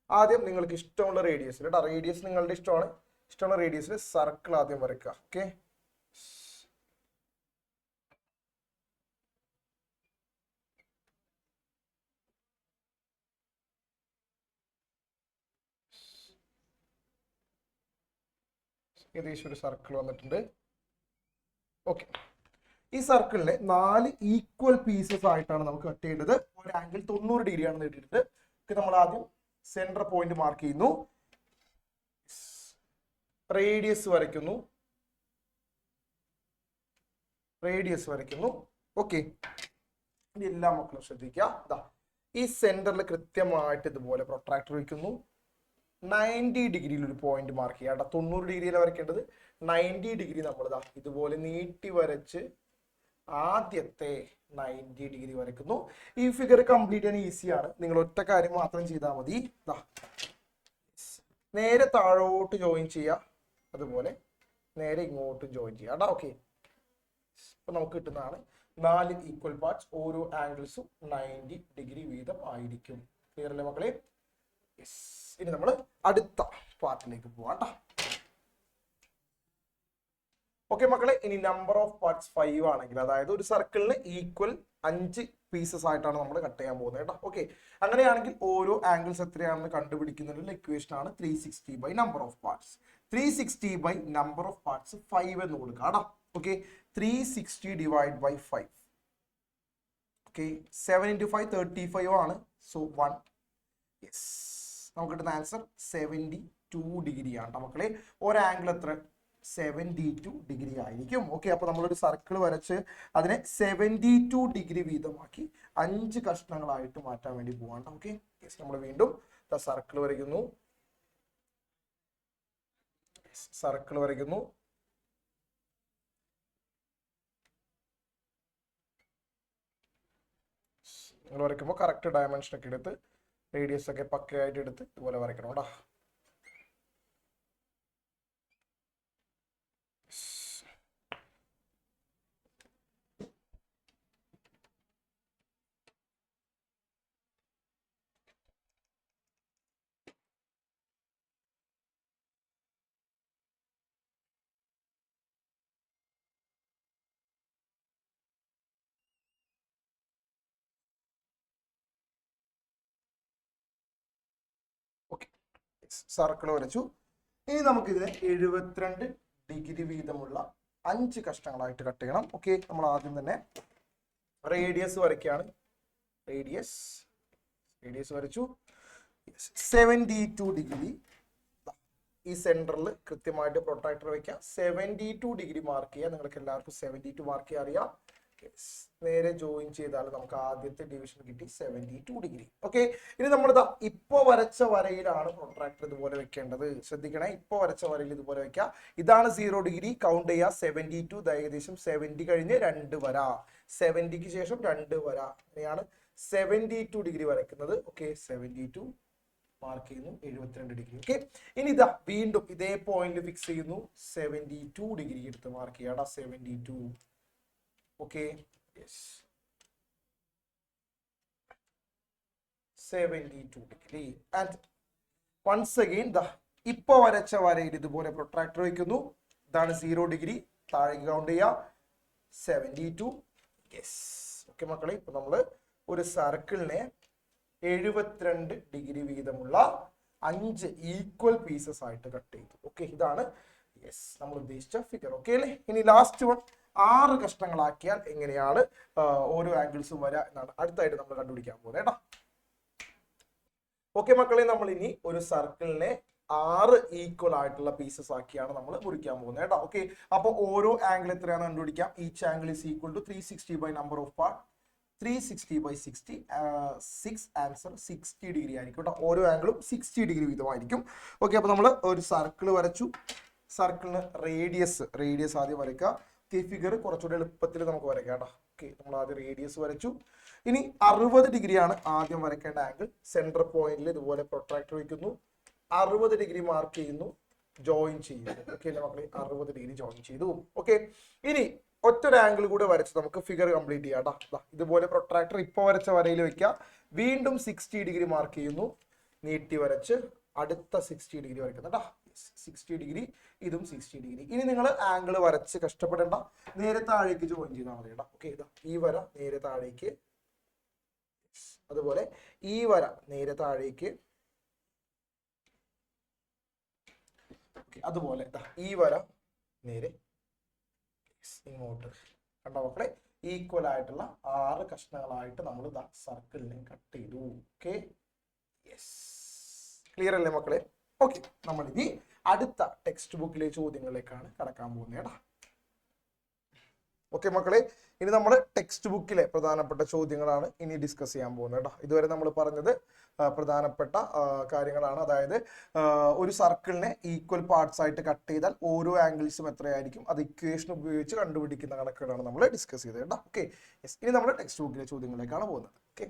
ആദ്യം നിങ്ങൾക്ക് ഇഷ്ടമുള്ള റേഡിയസിൽ കേട്ടോ, റേഡിയസ് നിങ്ങളുടെ ഇഷ്ടമുള്ള റേഡിയസിൽ സർക്കിൾ ആദ്യം വരയ്ക്കുക. ഓക്കെ, ഏകദേശം ഒരു സർക്കിൾ വന്നിട്ടുണ്ട്. ഓക്കെ, ഈ സർക്കിളിനെ 4 ഈക്വൽ പീസസ് ആയിട്ടാണ് നമുക്ക് കട്ട് ചെയ്യേണ്ടത്. ഒരു ആംഗിൾ 90 ഡിഗ്രിയാണ് നേടിയിട്ട് നമ്മൾ ആദ്യം സെന്റർ പോയിന്റ് മാർക്ക് ചെയ്യുന്നു. റേഡിയസ് വരയ്ക്കുന്നു. റേഡിയസ് വരയ്ക്കുന്നു. ഓക്കെ, ഇനി എല്ലാ മക്കളും ശ്രദ്ധിക്കുക. ഈ സെന്ററിൽ കൃത്യമായിട്ട് ഇതുപോലെ പ്രൊട്രാക്ടർ വയ്ക്കുന്നു. 90 ഡിഗ്രിയിൽ ഒരു പോയിന്റ് മാർക്ക് ചെയ്യുക. 90 ഡിഗ്രിയിലാണ് വരയ്ക്കേണ്ടത്. 90 ഡിഗ്രി നമ്മൾ ഇതുപോലെ നീട്ടി വരച്ച് ആദ്യത്തെ 90 ഡിഗ്രി വരയ്ക്കുന്നു. ഈ ഫിഗർ കംപ്ലീറ്റ് ചെയ്യാൻ ഈസിയാണ്. നിങ്ങൾ ഒറ്റ കാര്യം മാത്രം ചെയ്താൽ മതി. നേരെ താഴോട്ട് ജോയിൻ ചെയ്യുക, അതുപോലെ നേരെ ഇങ്ങോട്ടും ജോയിൻ ചെയ്യുക. ഓക്കെ, അപ്പൊ നമുക്ക് കിട്ടുന്നതാണ് 4 ഈക്വൽ പാർട്സ്. ഓരോ ആംഗിൾസും 90 ഡിഗ്രി വീതം ആയിരിക്കും. ക്ലിയർ അല്ലേ മക്കളെ? യെസ്. ഇനി നമ്മൾ അടുത്ത പാർട്ടിലേക്ക് പോവാം. ഓക്കെ മക്കളെ, ഇനി നമ്പർ ഓഫ് പാർട്സ് 5 ആണെങ്കിൽ, അതായത് ഒരു സർക്കിളിന് ഈക്വൽ 5 പീസസ് ആയിട്ടാണ് നമ്മൾ കട്ട് ചെയ്യാൻ പോകുന്നത് കേട്ടോ. ഓക്കെ, അങ്ങനെയാണെങ്കിൽ ഓരോ ആംഗിൾസ് എത്രയാണെന്ന് കണ്ടുപിടിക്കുന്നതിനുള്ള ഇക്വേഷൻ ആണ് 360 by number of parts. 360 by number of parts 5 എന്ന് കൊടുക്കുക കേട്ടോ. Okay, 360 divide by 5. Okay, 7 into 5 35 ആണ്. സോ 1. യെസ്, നമുക്ക് കിട്ടുന്ന ആൻസർ 72 ഡിഗ്രി ആണ് മക്കളെ. ഒരു ആംഗിൾ എത്ര? 72 ഡിഗ്രി ആയിരിക്കും. ഓക്കെ, അപ്പൊ നമ്മളൊരു സർക്കിൾ വരച്ച് അതിനെ 72 ഡിഗ്രി വീതമാക്കി 5 കഷ്ണങ്ങളായിട്ട് മാറ്റാൻ വേണ്ടി പോവാണ്. ഓക്കെ, നമ്മൾ വീണ്ടും സർക്കിൾ വരയ്ക്കുന്നു. നിങ്ങൾ വരയ്ക്കുമ്പോൾ കറക്റ്റ് ഡയമെൻഷൻ ഒക്കെ എടുത്ത് റേഡിയസ് ഒക്കെ പക്കയായിട്ട് എടുത്ത് ഇതുപോലെ വരയ്ക്കണം കേട്ടോ. സർക്കിൾ വരച്ചു. ഇനി നമുക്കിതിനെ 72 ഡിഗ്രി വീതമുള്ള 5 കഷ്ണങ്ങളായിട്ട് കട്ട് ചെയ്യണം. ഓക്കെ, നമ്മൾ ആദ്യം തന്നെ റേഡിയസ് വരയ്ക്കുകയാണ്. റേഡിയസ് വരച്ചു. 72 ഡിഗ്രി ഈ സെന്ററിൽ കൃത്യമായിട്ട് പ്രൊട്രാക്ടർ വയ്ക്കുക. 72 ഡിഗ്രി മാർക്ക് ചെയ്യുക. നിങ്ങൾക്ക് എല്ലാവർക്കും 72 മാർക്ക് ചെയ്യാൻ അറിയാം. നേരെ ജോയിൻ ചെയ്താൽ നമുക്ക് ആദ്യത്തെ ഡിവിഷൻ കിട്ടി 72 ഡിഗ്രി. ഓക്കെ, ഇനി നമ്മൾ ഇപ്പോ വരച്ച വരയിലാണ് പ്രൊട്രാക്ടർ ഇതുപോലെ വെക്കേണ്ടത്. ശ്രദ്ധിക്കണേ, ഇപ്പോ വരച്ച വരയിൽ ഇതുപോലെ വെക്കുക. ഇതാണ് 0 ഡിഗ്രി. കൗണ്ട് ചെയ്യുക. 72 ഏകദേശം 70 കഴിഞ്ഞ് 2 വര, 70ക്ക് ശേഷം 2 വര, അങ്ങനെയാണ് 72 ഡിഗ്രി വരയ്ക്കുന്നത്. ഓക്കെ, 72 മാർക്ക് ചെയ്യുന്നു. 72 ഡിഗ്രി. ഓക്കെ, ഇനി വീണ്ടും ഇതേ പോയിന്റ് ഫിക്സ് ചെയ്യുന്നു. 72 ഡിഗ്രി എടുത്ത് മാർക്ക് ചെയ്യാം. 72. Okay, yes. 72 degree. And once again, ഇപ്പൊ വരച്ച വരയിൽ ഇതുപോലെ പ്രൊട്രാക്ടർ വയ്ക്കുന്നു. ഇതാണ് 0 ഡിഗ്രി. താഴേക്ക് കൗണ്ട് ചെയ്യുക. 72. യെസ്. ഓക്കെ മക്കളെ, ഇപ്പൊ നമ്മള് ഒരു സർക്കിളിനെ 72 ഡിഗ്രി വീതമുള്ള 5 ഈക്വൽ പീസസ് ആയിട്ട് കട്ട് ചെയ്തു. ഓക്കെ, ഇതാണ് യെസ് നമ്മൾ ഉദ്ദേശിച്ച ഫിഗർ. ഓക്കെ അല്ലേ? ഇനി ലാസ്റ്റ് വൺ, 6 കഷ്ണങ്ങളാക്കിയാൽ എങ്ങനെയാണ് ഓരോ ആംഗിൾസും വരിക എന്നാണ് അടുത്തായിട്ട് നമ്മൾ കണ്ടുപിടിക്കാൻ പോകുന്നത് കേട്ടോ. ഓക്കെ മക്കളെ, നമ്മൾ ഇനി ഒരു സർക്കിളിനെ 6 ഈക്വൽ ആയിട്ടുള്ള പീസസ് ആക്കിയാണ് നമ്മൾ മുറിക്കാൻ പോകുന്നത് കേട്ടോ. ഓക്കെ, അപ്പൊ ഓരോ ആംഗിൾ എത്രയാണെന്ന് കണ്ടുപിടിക്കാം. Each angle is equal to 360 by number of part. 360 by 60, 6 answer 60 degree ആയിരിക്കും കേട്ടോ. ഓരോ ആംഗിളും 60 ഡിഗ്രി വീതമായിരിക്കും. ഓക്കെ, അപ്പൊ നമ്മൾ ഒരു സർക്കിൾ വരച്ചു. സർക്കിളിന് റേഡിയസ് ആദ്യം വരയ്ക്കുക. ഫിഗർ കുറച്ചുകൂടെ എളുപ്പത്തിൽ നമുക്ക് വരയ്ക്കാം കേട്ടോ. ഓക്കെ, നമ്മൾ ആദ്യം റേഡിയസ് വരച്ചു. ഇനി 60 ഡിഗ്രിയാണ് ആദ്യം വരയ്ക്കേണ്ട ആംഗിൾ. സെന്റർ പോയിന്റിൽ ഇതുപോലെ പ്രൊട്രാക്ടർ വയ്ക്കുന്നു. 60 ഡിഗ്രി മാർക്ക് ചെയ്യുന്നു. ജോയിൻ ചെയ്യുന്നു. ഓക്കെ മക്കളെ, 60 ഡിഗ്രി ജോയിൻ ചെയ്തു. ഓക്കെ, ഇനി ഒറ്റൊരു ആംഗിൾ കൂടെ വരച്ച് നമുക്ക് ഫിഗർ കംപ്ലീറ്റ് ചെയ്യാം കേട്ടോ. ഇതുപോലെ പ്രൊട്രാക്ടർ ഇപ്പൊ വരച്ച വരയിൽ വെക്കുക. വീണ്ടും 60 ഡിഗ്രി മാർക്ക് ചെയ്യുന്നു. നീട്ടി വരച്ച് അടുത്ത 60 ഡിഗ്രി വരയ്ക്കുന്നു കേട്ടോ. 60 ഡിഗ്രി, ഇതും 60 ഡിഗ്രി. ഇനി നിങ്ങൾ ആംഗിൾ വരച്ച് കഷ്ടപ്പെടേണ്ട, നേരെ താഴേക്ക് ജോയിൻ ചെയ്താൽ മതി കേട്ടോ. ഓക്കെ, ഈ വര നേരെ താഴേക്ക്, അതുപോലെ ഈ വര നേരെ താഴേക്ക്, അതുപോലെ ഈ വര നേരെ ഇങ്ങോട്ട്. കണ്ടോ മക്കളെ, ഈക്വൽ ആയിട്ടുള്ള 6 കഷ്ണങ്ങളായിട്ട് നമ്മൾ സർക്കിളിനെ കട്ട് ചെയ്തു. ഓക്കെ, യെസ്, ക്ലിയർ അല്ലേ മക്കളെ? ഓക്കെ, നമ്മൾ ഇനി അടുത്ത ടെക്സ്റ്റ് ബുക്കിലെ ചോദ്യങ്ങളിലേക്കാണ് കടക്കാൻ പോകുന്നത് കേട്ടോ. ഓക്കെ മക്കളെ, ഇനി നമ്മൾ ടെക്സ്റ്റ് ബുക്കിലെ പ്രധാനപ്പെട്ട ചോദ്യങ്ങളാണ് ഇനി ഡിസ്കസ് ചെയ്യാൻ പോകുന്നത് കേട്ടോ. ഇതുവരെ നമ്മൾ പറഞ്ഞത് പ്രധാനപ്പെട്ട കാര്യങ്ങളാണ്. അതായത് ഒരു സർക്കിളിനെ ഈക്വൽ പാർട്സ് ആയിട്ട് കട്ട് ചെയ്താൽ ഓരോ ആംഗിൾസും എത്രയായിരിക്കും, അത് ഇക്വേഷൻ ഉപയോഗിച്ച് കണ്ടുപിടിക്കുന്ന കണക്കുകളാണ് നമ്മൾ ഡിസ്കസ് ചെയ്തത് കേട്ടോ. ഓക്കെ, ഇനി നമ്മൾ ടെക്സ്റ്റ് ബുക്കിലെ ചോദ്യങ്ങളിലേക്കാണ് പോകുന്നത്. ഓക്കെ.